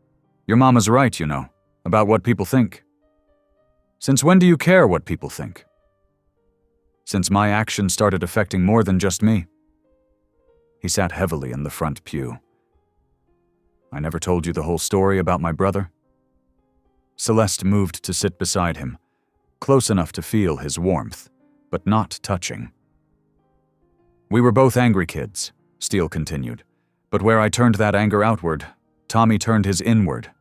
"Your mama's right, you know, about what people think." "Since when do you care what people think?" "Since my actions started affecting more than just me." He sat heavily in the front pew. "I never told you the whole story about my brother?" Celeste moved to sit beside him, close enough to feel his warmth, but not touching. "We were both angry kids," Steele continued, "but where I turned that anger outward, Tommy turned his inward.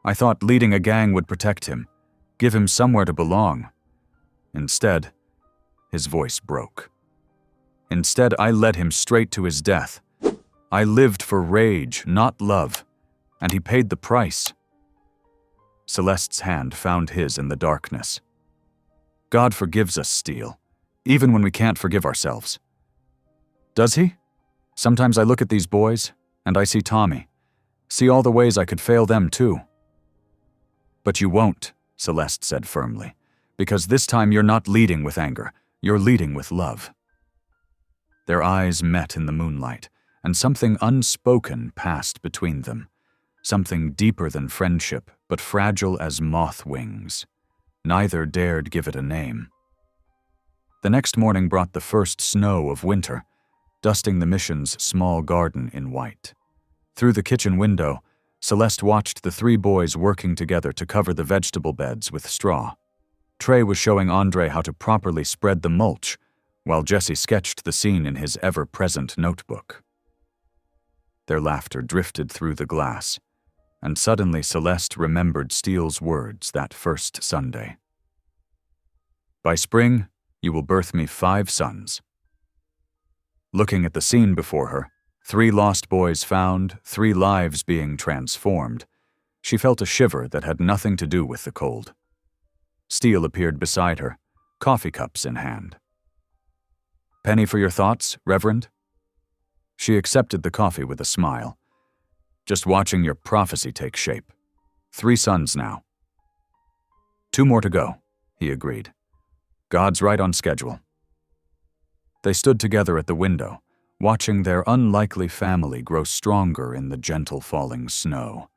I thought leading a gang would protect him, give him somewhere to belong. Instead," his voice broke. "Instead, I led him straight to his death. I lived for rage, not love, and he paid the price." Celeste's hand found his in the darkness. "God forgives us, Steele, even when we can't forgive ourselves." "Does he? Sometimes I look at these boys, and I see Tommy. See all the ways I could fail them too." "But you won't," Celeste said firmly, "because this time you're not leading with anger, you're leading with love." Their eyes met in the moonlight, and something unspoken passed between them, something deeper than friendship, but fragile as moth wings. Neither dared give it a name. The next morning brought the first snow of winter, dusting the mission's small garden in white. Through the kitchen window, Celeste watched the three boys working together to cover the vegetable beds with straw. Trey was showing Andre how to properly spread the mulch, while Jesse sketched the scene in his ever-present notebook. Their laughter drifted through the glass, and suddenly Celeste remembered Steele's words that first Sunday. "By spring, you will birth me 5 sons." Looking at the scene before her, 3 lost boys found, 3 lives being transformed, she felt a shiver that had nothing to do with the cold. Steele appeared beside her, coffee cups in hand. "Penny for your thoughts, Reverend?" She accepted the coffee with a smile. "Just watching your prophecy take shape. 3 sons now." "2 more to go," he agreed. "God's right on schedule." They stood together at the window, watching their unlikely family grow stronger in the gentle falling snow.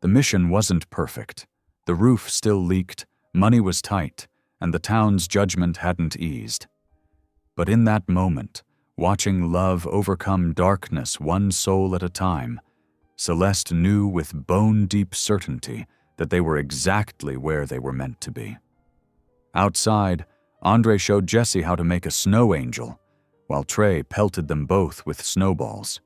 The mission wasn't perfect. The roof still leaked, money was tight, and the town's judgment hadn't eased. But in that moment, watching love overcome darkness one soul at a time, Celeste knew with bone-deep certainty that they were exactly where they were meant to be. Outside, Andre showed Jesse how to make a snow angel, while Trey pelted them both with snowballs.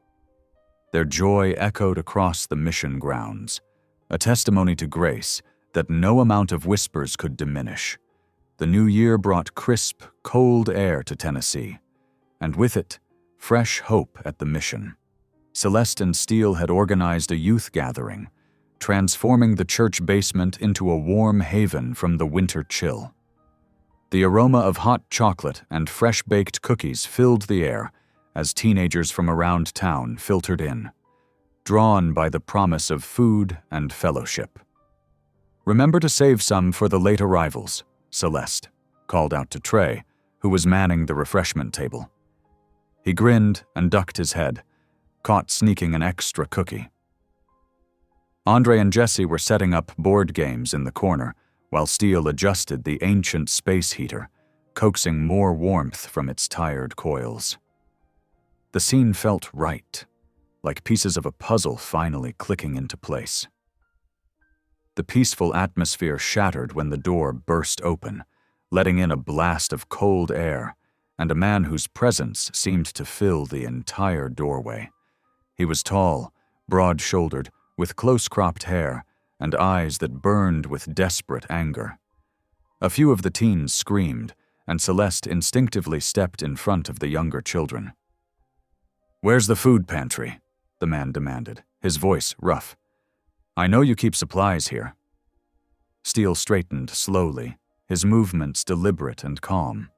Their joy echoed across the mission grounds, a testimony to grace that no amount of whispers could diminish. The new year brought crisp, cold air to Tennessee, and with it, fresh hope at the mission. Celeste and Steele had organized a youth gathering, transforming the church basement into a warm haven from the winter chill. The aroma of hot chocolate and fresh-baked cookies filled the air as teenagers from around town filtered in, drawn by the promise of food and fellowship. "Remember to save some for the late arrivals," Celeste called out to Trey, who was manning the refreshment table. He grinned and ducked his head, caught sneaking an extra cookie. Andre and Jesse were setting up board games in the corner, while Steele adjusted the ancient space heater, coaxing more warmth from its tired coils. The scene felt right, like pieces of a puzzle finally clicking into place. The peaceful atmosphere shattered when the door burst open, letting in a blast of cold air and a man whose presence seemed to fill the entire doorway. He was tall, broad-shouldered, with close-cropped hair, and eyes that burned with desperate anger. A few of the teens screamed, and Celeste instinctively stepped in front of the younger children. "Where's the food pantry?" the man demanded, his voice rough. "I know you keep supplies here." Steele straightened slowly, his movements deliberate and calm.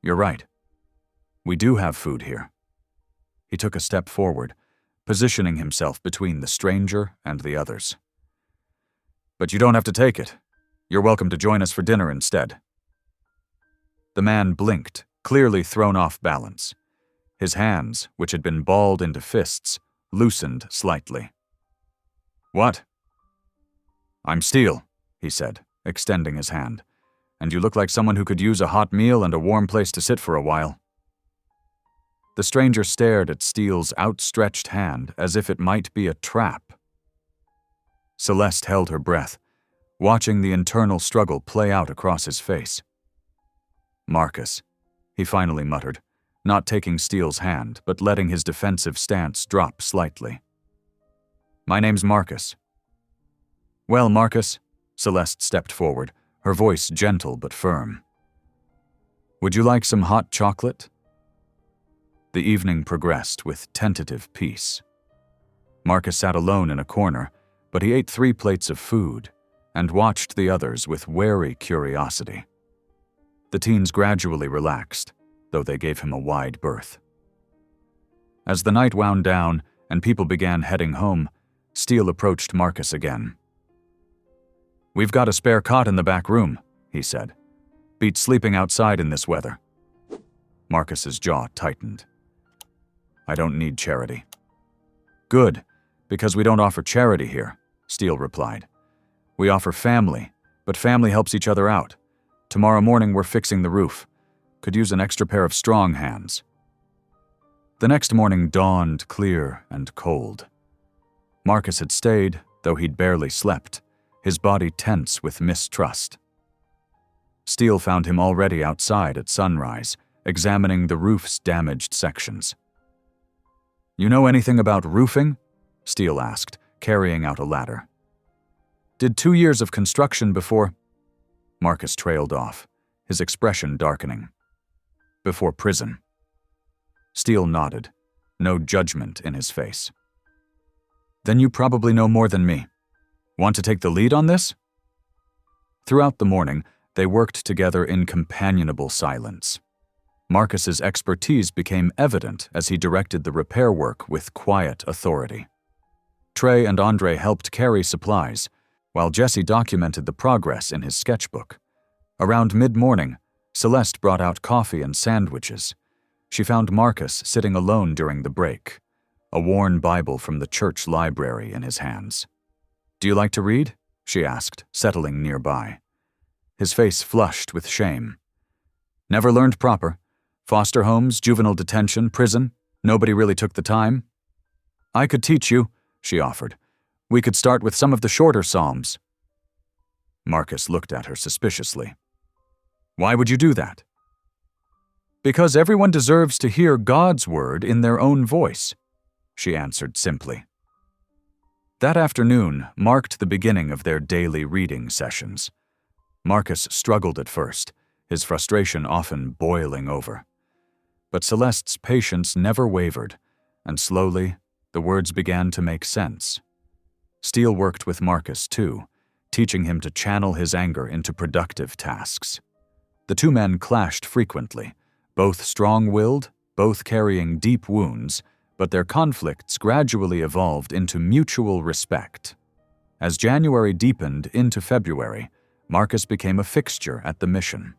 "You're right. We do have food here." He took a step forward, positioning himself between the stranger and the others. "But you don't have to take it. You're welcome to join us for dinner instead." The man blinked, clearly thrown off balance. His hands, which had been balled into fists, loosened slightly. "What?" "I'm Steele," he said, extending his hand, "and you look like someone who could use a hot meal and a warm place to sit for a while." The stranger stared at Steele's outstretched hand as if it might be a trap. Celeste held her breath, watching the internal struggle play out across his face. "Marcus," he finally muttered, not taking Steele's hand but letting his defensive stance drop slightly. "My name's Marcus." "Well, Marcus," Celeste stepped forward, her voice gentle but firm. "Would you like some hot chocolate?" The evening progressed with tentative peace. Marcus sat alone in a corner, but he ate 3 plates of food and watched the others with wary curiosity. The teens gradually relaxed, though they gave him a wide berth. As the night wound down and people began heading home, Steele approached Marcus again. "We've got a spare cot in the back room," he said. "Beats sleeping outside in this weather." Marcus's jaw tightened. "I don't need charity." "Good, because we don't offer charity here," Steele replied. "We offer family, but family helps each other out. Tomorrow morning we're fixing the roof. Could use an extra pair of strong hands." The next morning dawned clear and cold. Marcus had stayed, though he'd barely slept, his body tense with mistrust. Steele found him already outside at sunrise, examining the roof's damaged sections. "You know anything about roofing?" Steele asked, carrying out a ladder. "Did 2 years of construction before—" Marcus trailed off, his expression darkening. "Before prison." Steele nodded, no judgment in his face. "Then you probably know more than me. Want to take the lead on this?" Throughout the morning, they worked together in companionable silence. Marcus's expertise became evident as he directed the repair work with quiet authority. Trey and Andre helped carry supplies, while Jesse documented the progress in his sketchbook. Around mid-morning, Celeste brought out coffee and sandwiches. She found Marcus sitting alone during the break, a worn Bible from the church library in his hands. "Do you like to read?" she asked, settling nearby. His face flushed with shame. "Never learned proper. Foster homes, juvenile detention, prison. Nobody really took the time." "I could teach you," she offered. "We could start with some of the shorter psalms." Marcus looked at her suspiciously. "Why would you do that?" "Because everyone deserves to hear God's word in their own voice," she answered simply. That afternoon marked the beginning of their daily reading sessions. Marcus struggled at first, his frustration often boiling over. But Celeste's patience never wavered, and slowly, the words began to make sense. Steele worked with Marcus, too, teaching him to channel his anger into productive tasks. The two men clashed frequently, both strong-willed, both carrying deep wounds, but their conflicts gradually evolved into mutual respect. As January deepened into February, Marcus became a fixture at the mission.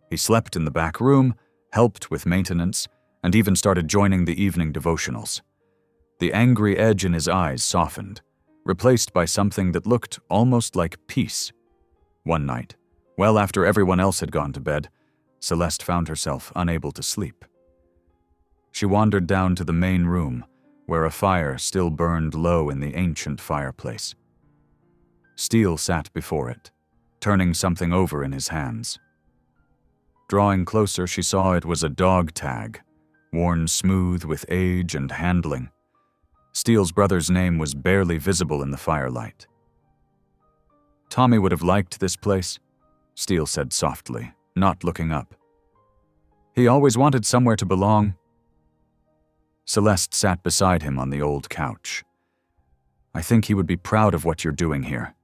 He slept in the back room, helped with maintenance, and even started joining the evening devotionals. The angry edge in his eyes softened, replaced by something that looked almost like peace. One night, well after everyone else had gone to bed, Celeste found herself unable to sleep. She wandered down to the main room, where a fire still burned low in the ancient fireplace. Steele sat before it, turning something over in his hands. Drawing closer, she saw it was a dog tag, worn smooth with age and handling. Steele's brother's name was barely visible in the firelight. "Tommy would have liked this place," Steele said softly, not looking up. "He always wanted somewhere to belong." Celeste sat beside him on the old couch. "I think he would be proud of what you're doing here."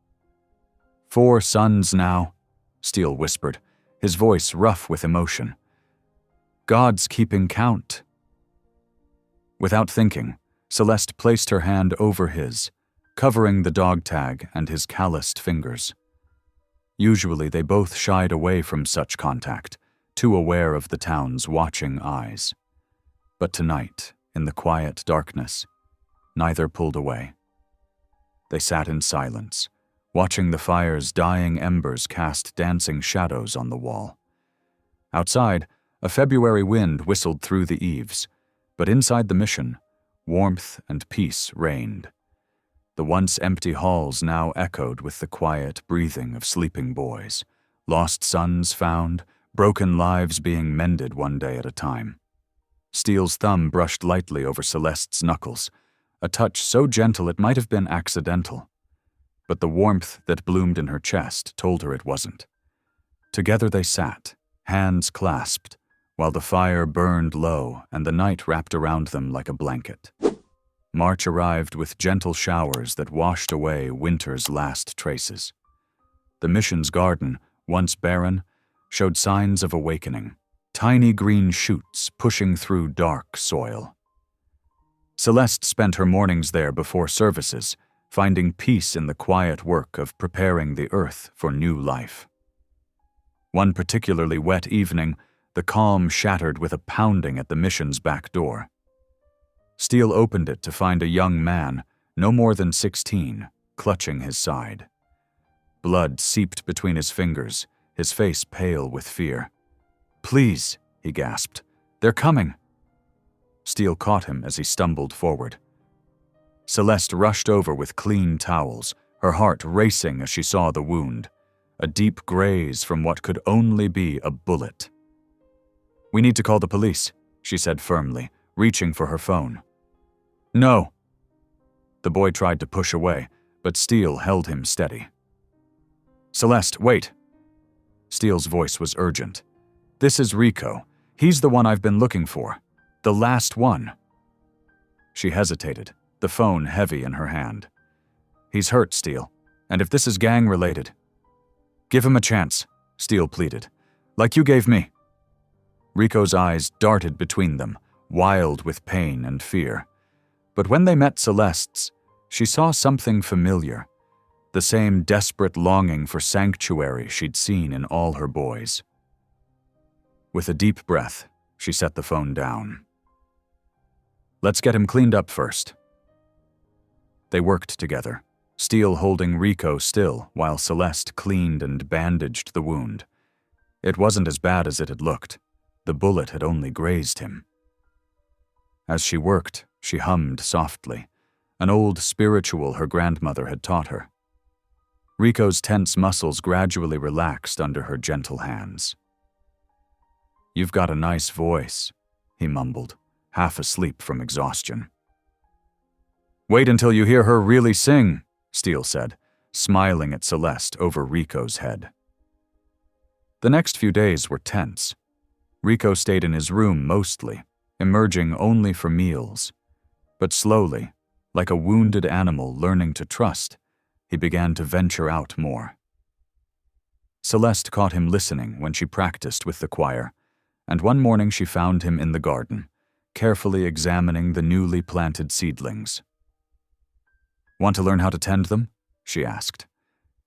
"4 sons now," Steele whispered, his voice rough with emotion. "God's keeping count." Without thinking, Celeste placed her hand over his, covering the dog tag and his calloused fingers. Usually they both shied away from such contact, too aware of the town's watching eyes. But tonight, in the quiet darkness, neither pulled away. They sat in silence, watching the fire's dying embers cast dancing shadows on the wall. Outside, a February wind whistled through the eaves, but inside the mission, warmth and peace reigned. The once empty halls now echoed with the quiet breathing of sleeping boys, lost sons found, broken lives being mended one day at a time. Steele's thumb brushed lightly over Celeste's knuckles, a touch so gentle it might have been accidental. But the warmth that bloomed in her chest told her it wasn't. Together they sat, hands clasped, while the fire burned low and the night wrapped around them like a blanket. March arrived with gentle showers that washed away winter's last traces. The mission's garden, once barren, showed signs of awakening, tiny green shoots pushing through dark soil. Celeste spent her mornings there before services, finding peace in the quiet work of preparing the earth for new life. One particularly wet evening, the calm shattered with a pounding at the mission's back door. Steele opened it to find a young man, no more than 16, clutching his side. Blood seeped between his fingers, his face pale with fear. "Please," he gasped. "They're coming." Steele caught him as he stumbled forward. Celeste rushed over with clean towels, her heart racing as she saw the wound, a deep graze from what could only be a bullet. "We need to call the police," she said firmly, reaching for her phone. "No." The boy tried to push away, but Steele held him steady. "Celeste, wait." Steele's voice was urgent. "This is Rico. He's the one I've been looking for. The last one." She hesitated, the phone heavy in her hand. "He's hurt, Steele, and if this is gang-related..." "Give him a chance," Steele pleaded. "Like you gave me." Rico's eyes darted between them, wild with pain and fear. But when they met Celeste's, she saw something familiar, the same desperate longing for sanctuary she'd seen in all her boys. With a deep breath, she set the phone down. "Let's get him cleaned up first." They worked together, Steele holding Rico still while Celeste cleaned and bandaged the wound. It wasn't as bad as it had looked. The bullet had only grazed him. As she worked, she hummed softly, an old spiritual her grandmother had taught her. Rico's tense muscles gradually relaxed under her gentle hands. "You've got a nice voice," he mumbled, half asleep from exhaustion. "Wait until you hear her really sing," Steele said, smiling at Celeste over Rico's head. The next few days were tense. Rico stayed in his room mostly, emerging only for meals. But slowly, like a wounded animal learning to trust, he began to venture out more. Celeste caught him listening when she practiced with the choir, and one morning she found him in the garden, carefully examining the newly planted seedlings. "Want to learn how to tend them?" she asked.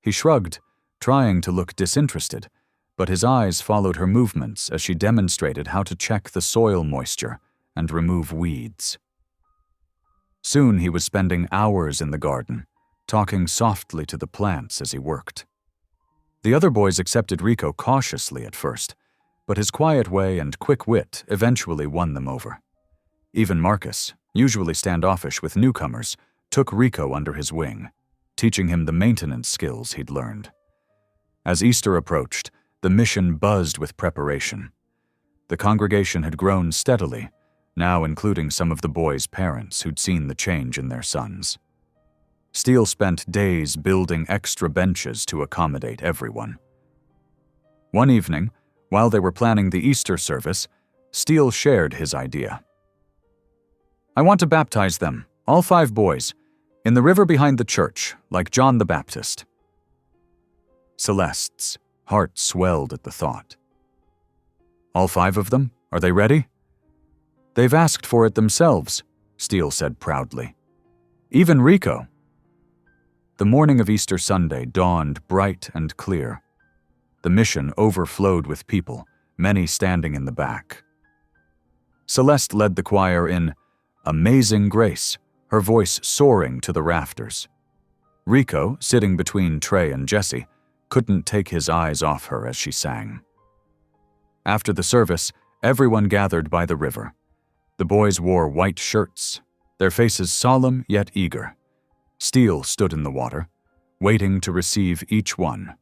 He shrugged, trying to look disinterested, but his eyes followed her movements as she demonstrated how to check the soil moisture and remove weeds. Soon he was spending hours in the garden, talking softly to the plants as he worked. The other boys accepted Rico cautiously at first, but his quiet way and quick wit eventually won them over. Even Marcus, usually standoffish with newcomers, took Rico under his wing, teaching him the maintenance skills he'd learned. As Easter approached, the mission buzzed with preparation. The congregation had grown steadily, now including some of the boys' parents who'd seen the change in their sons. Steele spent days building extra benches to accommodate everyone. One evening, while they were planning the Easter service, Steele shared his idea. "I want to baptize them, all 5 boys, in the river behind the church, like John the Baptist." Celeste's heart swelled at the thought. "All 5 of them? Are they ready?" "They've asked for it themselves," Steele said proudly. "Even Rico." The morning of Easter Sunday dawned bright and clear. The mission overflowed with people, many standing in the back. Celeste led the choir in "Amazing Grace," her voice soaring to the rafters. Rico, sitting between Trey and Jesse, couldn't take his eyes off her as she sang. After the service, everyone gathered by the river. The boys wore white shirts, their faces solemn yet eager. Steele stood in the water, waiting to receive each one.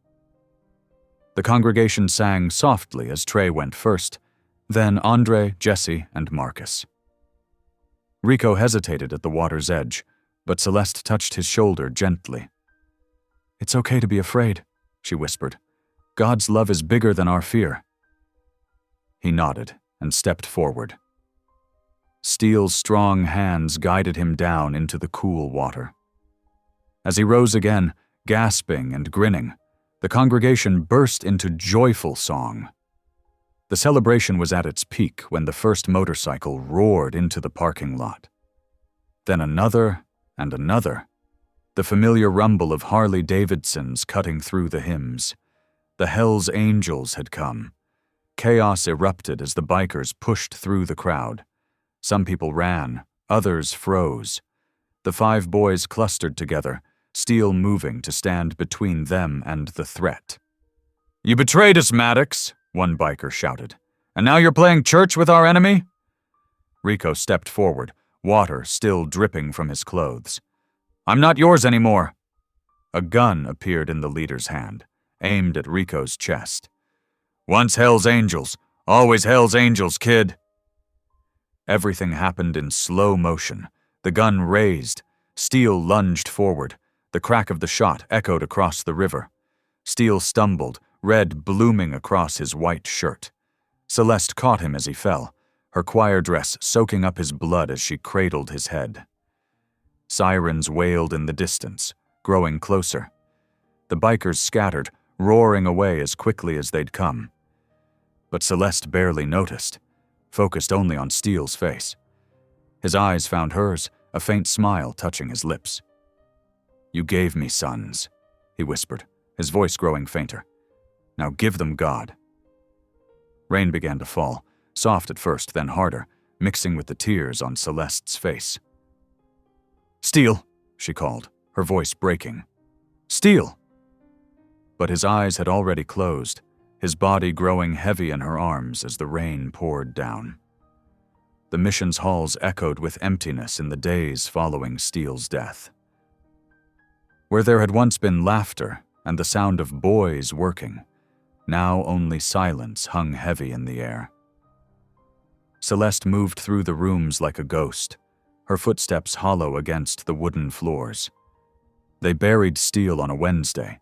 The congregation sang softly as Trey went first, then Andre, Jesse, and Marcus. Rico hesitated at the water's edge, but Celeste touched his shoulder gently. "It's okay to be afraid," she whispered. "God's love is bigger than our fear." He nodded and stepped forward. Steele's strong hands guided him down into the cool water. As he rose again, gasping and grinning, the congregation burst into joyful song. The celebration was at its peak when the first motorcycle roared into the parking lot. Then another and another. the familiar rumble of Harley-Davidsons cutting through the hymns. The Hells Angels had come. Chaos erupted as the bikers pushed through the crowd. Some people ran, others froze. The 5 boys clustered together, Steele moving to stand between them and the threat. "You betrayed us, Maddox," one biker shouted. "And now you're playing church with our enemy?" Rico stepped forward, water still dripping from his clothes. "I'm not yours anymore." A gun appeared in the leader's hand, aimed at Rico's chest. "Once Hell's Angels, always Hell's Angels, kid." Everything happened in slow motion. The gun raised. Steele lunged forward. The crack of the shot echoed across the river. Steele stumbled, red blooming across his white shirt. Celeste caught him as he fell, her choir dress soaking up his blood as she cradled his head. Sirens wailed in the distance, growing closer. The bikers scattered, roaring away as quickly as they'd come. But Celeste barely noticed, focused only on Steele's face. His eyes found hers, a faint smile touching his lips. "You gave me sons," he whispered, his voice growing fainter. "Now give them God." Rain began to fall, soft at first, then harder, mixing with the tears on Celeste's face. "Steele," she called, her voice breaking. "Steele!" But his eyes had already closed, his body growing heavy in her arms as the rain poured down. The mission's halls echoed with emptiness in the days following Steele's death. Where there had once been laughter and the sound of boys working, now only silence hung heavy in the air. Celeste moved through the rooms like a ghost, her footsteps hollow against the wooden floors. They buried Steele on a Wednesday,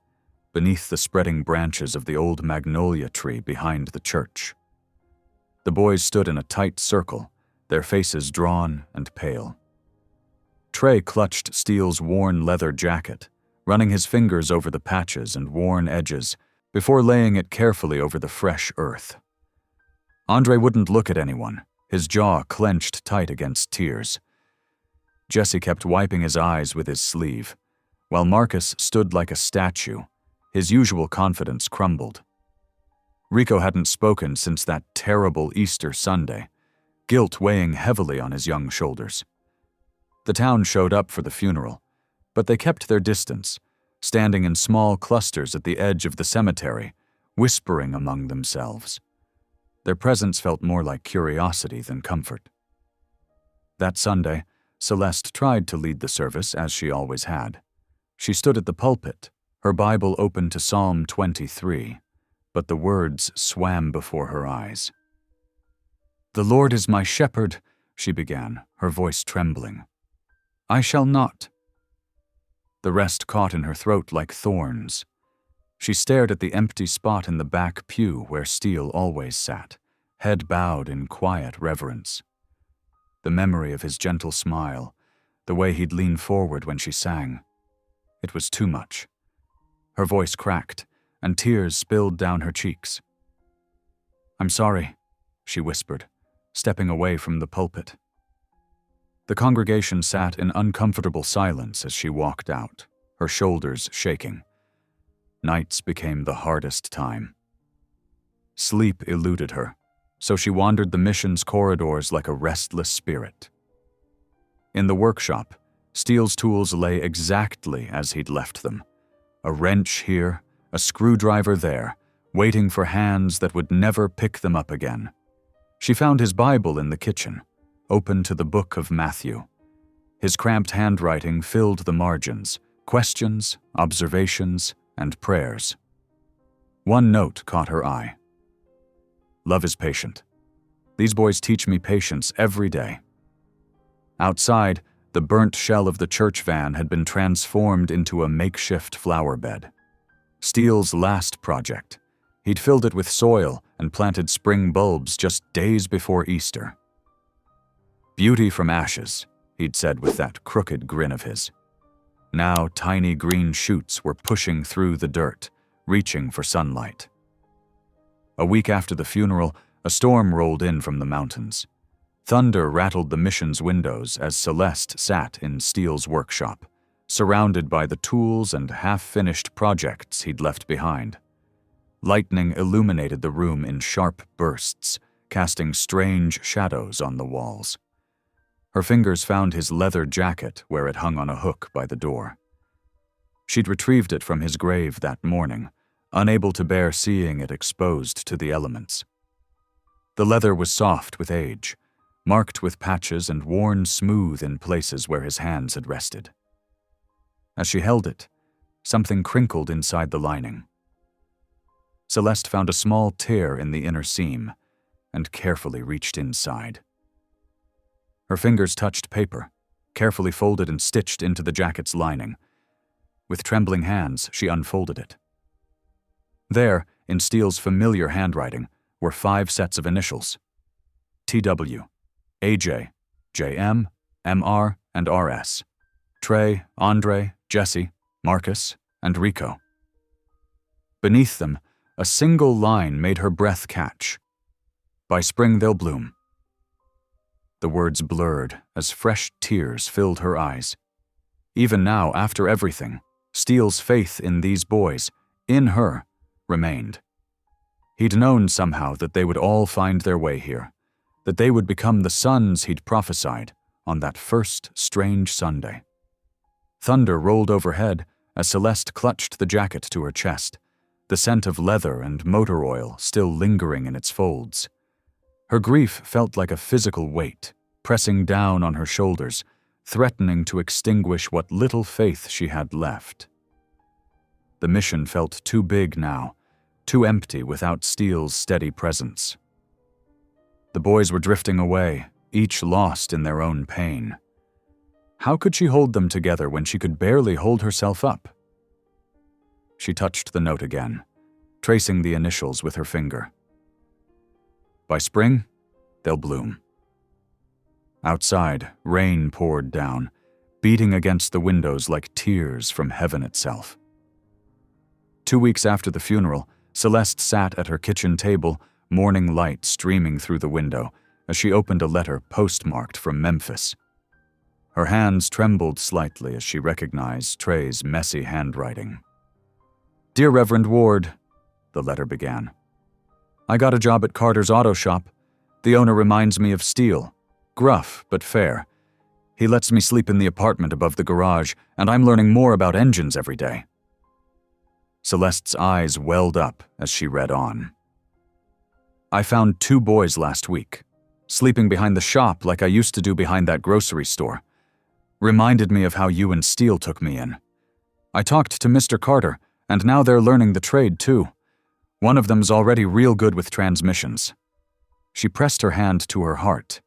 beneath the spreading branches of the old magnolia tree behind the church. The boys stood in a tight circle, their faces drawn and pale. Trey clutched Steele's worn leather jacket, running his fingers over the patches and worn edges before laying it carefully over the fresh earth. Andre wouldn't look at anyone, his jaw clenched tight against tears. Jesse kept wiping his eyes with his sleeve, while Marcus stood like a statue, his usual confidence crumbled. Rico hadn't spoken since that terrible Easter Sunday, guilt weighing heavily on his young shoulders. The town showed up for the funeral, but they kept their distance, standing in small clusters at the edge of the cemetery, whispering among themselves. Their presence felt more like curiosity than comfort. That Sunday, Celeste tried to lead the service as she always had. She stood at the pulpit, her Bible open to Psalm 23, but the words swam before her eyes. "The Lord is my shepherd," she began, her voice trembling. "I shall not." The rest caught in her throat like thorns. She stared at the empty spot in the back pew where Steele always sat, head bowed in quiet reverence. The memory of his gentle smile, the way he'd lean forward when she sang. It was too much. Her voice cracked, and tears spilled down her cheeks. "I'm sorry," she whispered, stepping away from the pulpit. The congregation sat in uncomfortable silence as she walked out, her shoulders shaking. Nights became the hardest time. Sleep eluded her, so she wandered the mission's corridors like a restless spirit. In the workshop, Steele's tools lay exactly as he'd left them. A wrench here, a screwdriver there, waiting for hands that would never pick them up again. She found his Bible in the kitchen, open to the book of Matthew. His cramped handwriting filled the margins, questions, observations, and prayers. One note caught her eye. "Love is patient. These boys teach me patience every day." Outside, the burnt shell of the church van had been transformed into a makeshift flower bed. Steele's last project. He'd filled it with soil and planted spring bulbs just days before Easter. "Beauty from ashes," he'd said with that crooked grin of his. Now tiny green shoots were pushing through the dirt, reaching for sunlight. A week after the funeral, a storm rolled in from the mountains. Thunder rattled the mission's windows as Celeste sat in Steele's workshop, surrounded by the tools and half-finished projects he'd left behind. Lightning illuminated the room in sharp bursts, casting strange shadows on the walls. Her fingers found his leather jacket where it hung on a hook by the door. She'd retrieved it from his grave that morning, unable to bear seeing it exposed to the elements. The leather was soft with age, marked with patches and worn smooth in places where his hands had rested. As she held it, something crinkled inside the lining. Celeste found a small tear in the inner seam and carefully reached inside. Her fingers touched paper, carefully folded and stitched into the jacket's lining. With trembling hands, she unfolded it. There, in Steele's familiar handwriting, were 5 sets of initials: TW, AJ, JM, MR, and RS. Trey, Andre, Jesse, Marcus, and Rico. Beneath them, a single line made her breath catch. By spring they'll bloom. The words blurred as fresh tears filled her eyes. Even now, after everything, Steele's faith in these boys, in her, remained. He'd known somehow that they would all find their way here, that they would become the sons he'd prophesied on that first strange Sunday. Thunder rolled overhead as Celeste clutched the jacket to her chest, the scent of leather and motor oil still lingering in its folds. Her grief felt like a physical weight, pressing down on her shoulders, threatening to extinguish what little faith she had left. The mission felt too big now, too empty without Steele's steady presence. The boys were drifting away, each lost in their own pain. How could she hold them together when she could barely hold herself up? She touched the note again, tracing the initials with her finger. By spring, they'll bloom. Outside, rain poured down, beating against the windows like tears from heaven itself. 2 weeks after the funeral, Celeste sat at her kitchen table, morning light streaming through the window, as she opened a letter postmarked from Memphis. Her hands trembled slightly as she recognized Trey's messy handwriting. "Dear Reverend Ward," the letter began. "I got a job at Carter's auto shop. The owner reminds me of Steele. Gruff, but fair. He lets me sleep in the apartment above the garage, and I'm learning more about engines every day." Celeste's eyes welled up as she read on. "I found 2 boys last week, sleeping behind the shop like I used to do behind that grocery store. Reminded me of how you and Steele took me in. I talked to Mr. Carter, and now they're learning the trade too. One of them's already real good with transmissions." She pressed her hand to her heart,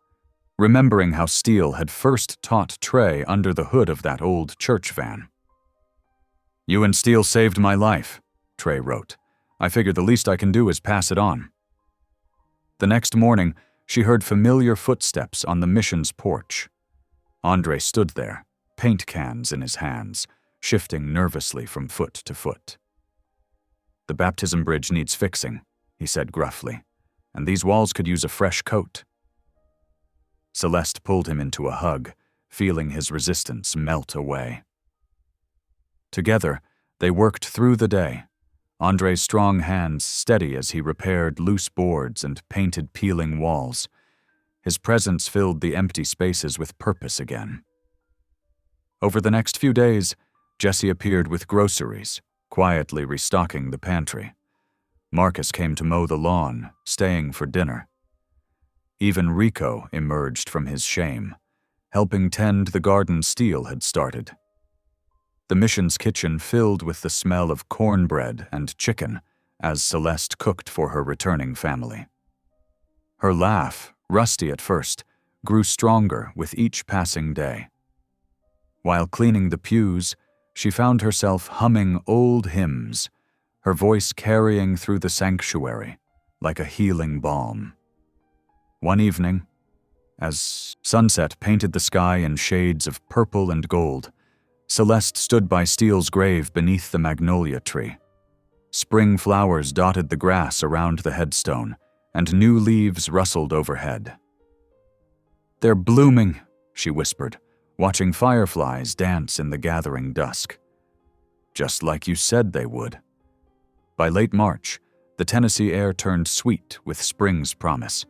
remembering how Steele had first taught Trey under the hood of that old church van. "You and Steele saved my life," Trey wrote. "I figured the least I can do is pass it on." The next morning, she heard familiar footsteps on the mission's porch. Andre stood there, paint cans in his hands, shifting nervously from foot to foot. "The baptism bridge needs fixing," he said gruffly, "and these walls could use a fresh coat." Celeste pulled him into a hug, feeling his resistance melt away. Together, they worked through the day, Andre's strong hands steady as he repaired loose boards and painted peeling walls. His presence filled the empty spaces with purpose again. Over the next few days, Jesse appeared with groceries, quietly restocking the pantry. Marcus came to mow the lawn, staying for dinner. Even Rico emerged from his shame, helping tend the garden Steele had started. The mission's kitchen filled with the smell of cornbread and chicken as Celeste cooked for her returning family. Her laugh, rusty at first, grew stronger with each passing day. While cleaning the pews, she found herself humming old hymns, her voice carrying through the sanctuary like a healing balm. One evening, as sunset painted the sky in shades of purple and gold, Celeste stood by Steele's grave beneath the magnolia tree. Spring flowers dotted the grass around the headstone, and new leaves rustled overhead. "They're blooming," she whispered, watching fireflies dance in the gathering dusk. Just like you said they would. By late March, the Tennessee air turned sweet with spring's promise.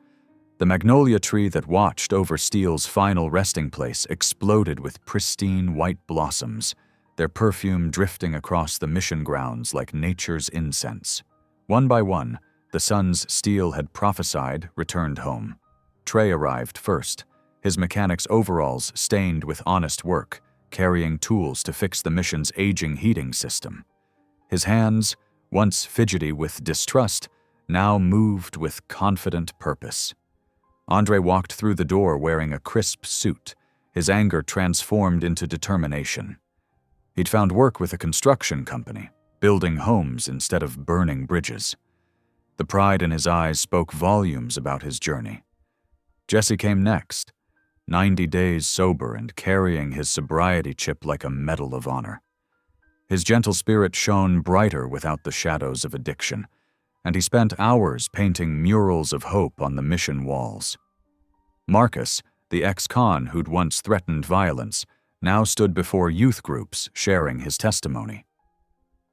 The magnolia tree that watched over Steele's final resting place exploded with pristine white blossoms, their perfume drifting across the mission grounds like nature's incense. One by one, the sons Steele had prophesied returned home. Trey arrived first, his mechanic's overalls stained with honest work, carrying tools to fix the mission's aging heating system. His hands, once fidgety with distrust, now moved with confident purpose. Andre walked through the door wearing a crisp suit, his anger transformed into determination. He'd found work with a construction company, building homes instead of burning bridges. The pride in his eyes spoke volumes about his journey. Jesse came next, 90 days sober and carrying his sobriety chip like a medal of honor. His gentle spirit shone brighter without the shadows of addiction, and he spent hours painting murals of hope on the mission walls. Marcus, the ex-con who'd once threatened violence, now stood before youth groups sharing his testimony.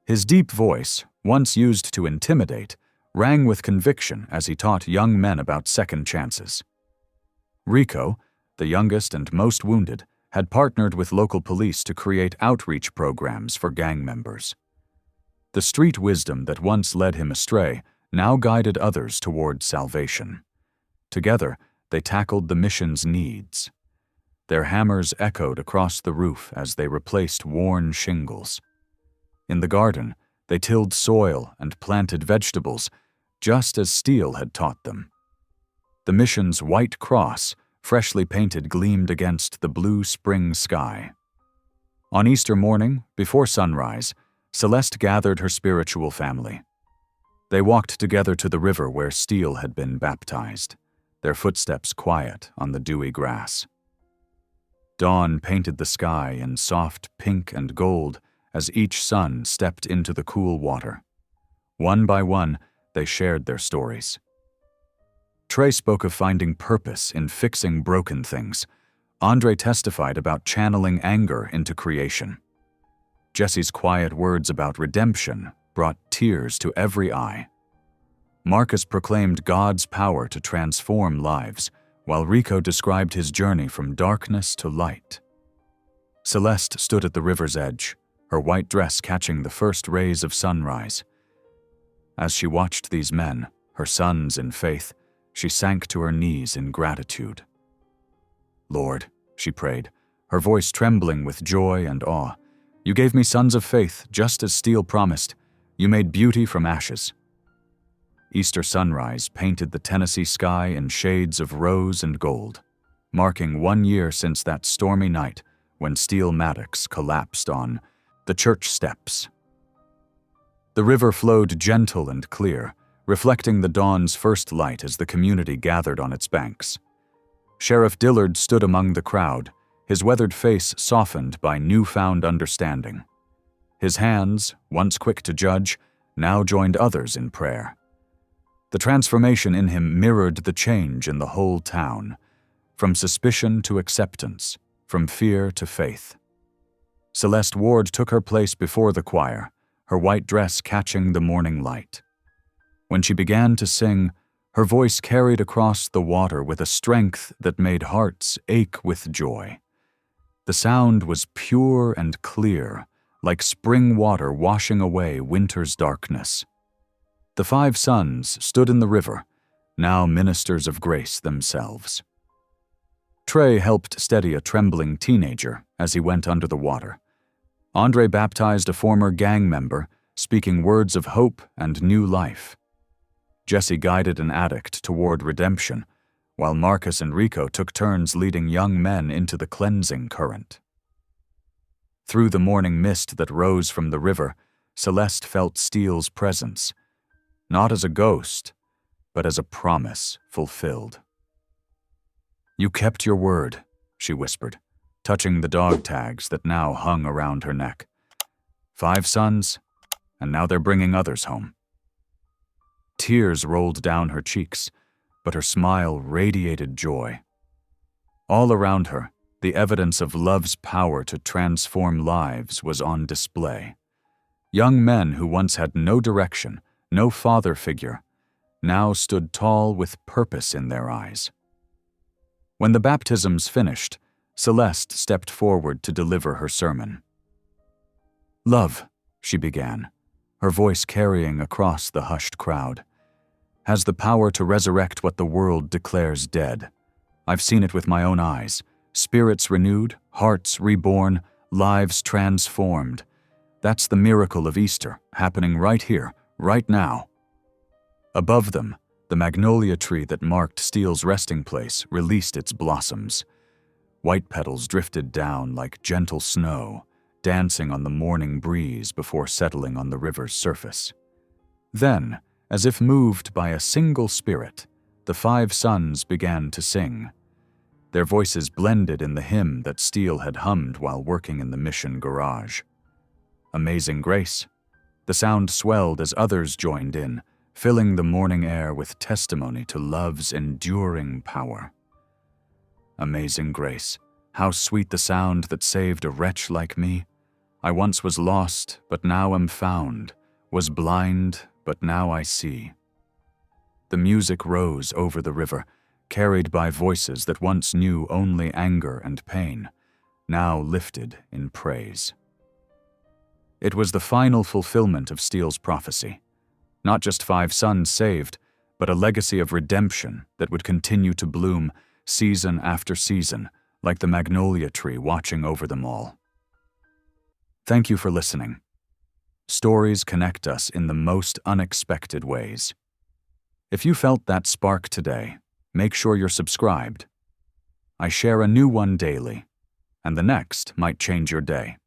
His deep voice, once used to intimidate, rang with conviction as he taught young men about second chances. Rico, the youngest and most wounded, had partnered with local police to create outreach programs for gang members. The street wisdom that once led him astray now guided others toward salvation. Together, they tackled the mission's needs. Their hammers echoed across the roof as they replaced worn shingles. In the garden, they tilled soil and planted vegetables, just as Steele had taught them. The mission's white cross, freshly painted, gleamed against the blue spring sky. On Easter morning, before sunrise, Celeste gathered her spiritual family. They walked together to the river where Steele had been baptized, their footsteps quiet on the dewy grass. Dawn painted the sky in soft pink and gold as each son stepped into the cool water. One by one, they shared their stories. Trey spoke of finding purpose in fixing broken things. Andre testified about channeling anger into creation. Jesse's quiet words about redemption brought tears to every eye. Marcus proclaimed God's power to transform lives, while Rico described his journey from darkness to light. Celeste stood at the river's edge, her white dress catching the first rays of sunrise. As she watched these men, her sons in faith, she sank to her knees in gratitude. "Lord," she prayed, her voice trembling with joy and awe, "you gave me sons of faith, just as Steele promised. You made beauty from ashes." Easter sunrise painted the Tennessee sky in shades of rose and gold, marking 1 year since that stormy night when Steele Maddox collapsed on the church steps. The river flowed gentle and clear, reflecting the dawn's first light as the community gathered on its banks. Sheriff Dillard stood among the crowd, his weathered face softened by newfound understanding. His hands, once quick to judge, now joined others in prayer. The transformation in him mirrored the change in the whole town, from suspicion to acceptance, from fear to faith. Celeste Ward took her place before the choir, her white dress catching the morning light. When she began to sing, her voice carried across the water with a strength that made hearts ache with joy. The sound was pure and clear, like spring water washing away winter's darkness. The 5 sons stood in the river, now ministers of grace themselves. Trey helped steady a trembling teenager as he went under the water. Andre baptized a former gang member, speaking words of hope and new life. Jesse guided an addict toward redemption, while Marcus and Rico took turns leading young men into the cleansing current. Through the morning mist that rose from the river, Celeste felt Steele's presence, not as a ghost, but as a promise fulfilled. "You kept your word," she whispered, touching the dog tags that now hung around her neck. 5 sons, and now they're bringing others home. Tears rolled down her cheeks, but her smile radiated joy. All around her, The evidence of love's power to transform lives was on display. Young men who once had no direction, no father figure, now stood tall with purpose in their eyes. When the baptisms finished, Celeste stepped forward to deliver her sermon. "Love," she began, her voice carrying across the hushed crowd, "has the power to resurrect what the world declares dead. I've seen it with my own eyes. Spirits renewed, hearts reborn, lives transformed. That's the miracle of Easter, happening right here, right now." Above them, the magnolia tree that marked Steele's resting place released its blossoms. White petals drifted down like gentle snow, dancing on the morning breeze before settling on the river's surface. Then, as if moved by a single spirit, the 5 sons began to sing. Their voices blended in the hymn that Steele had hummed while working in the mission garage. "Amazing Grace." The sound swelled as others joined in, filling the morning air with testimony to love's enduring power. "Amazing Grace, how sweet the sound that saved a wretch like me. I once was lost, but now am found, was blind, but now I see." The music rose over the river, carried by voices that once knew only anger and pain, now lifted in praise. It was the final fulfillment of Steele's prophecy. Not just 5 sons saved, but a legacy of redemption that would continue to bloom season after season, like the magnolia tree watching over them all. Thank you for listening. Stories connect us in the most unexpected ways. If you felt that spark today, make sure you're subscribed. I share a new one daily, and the next might change your day.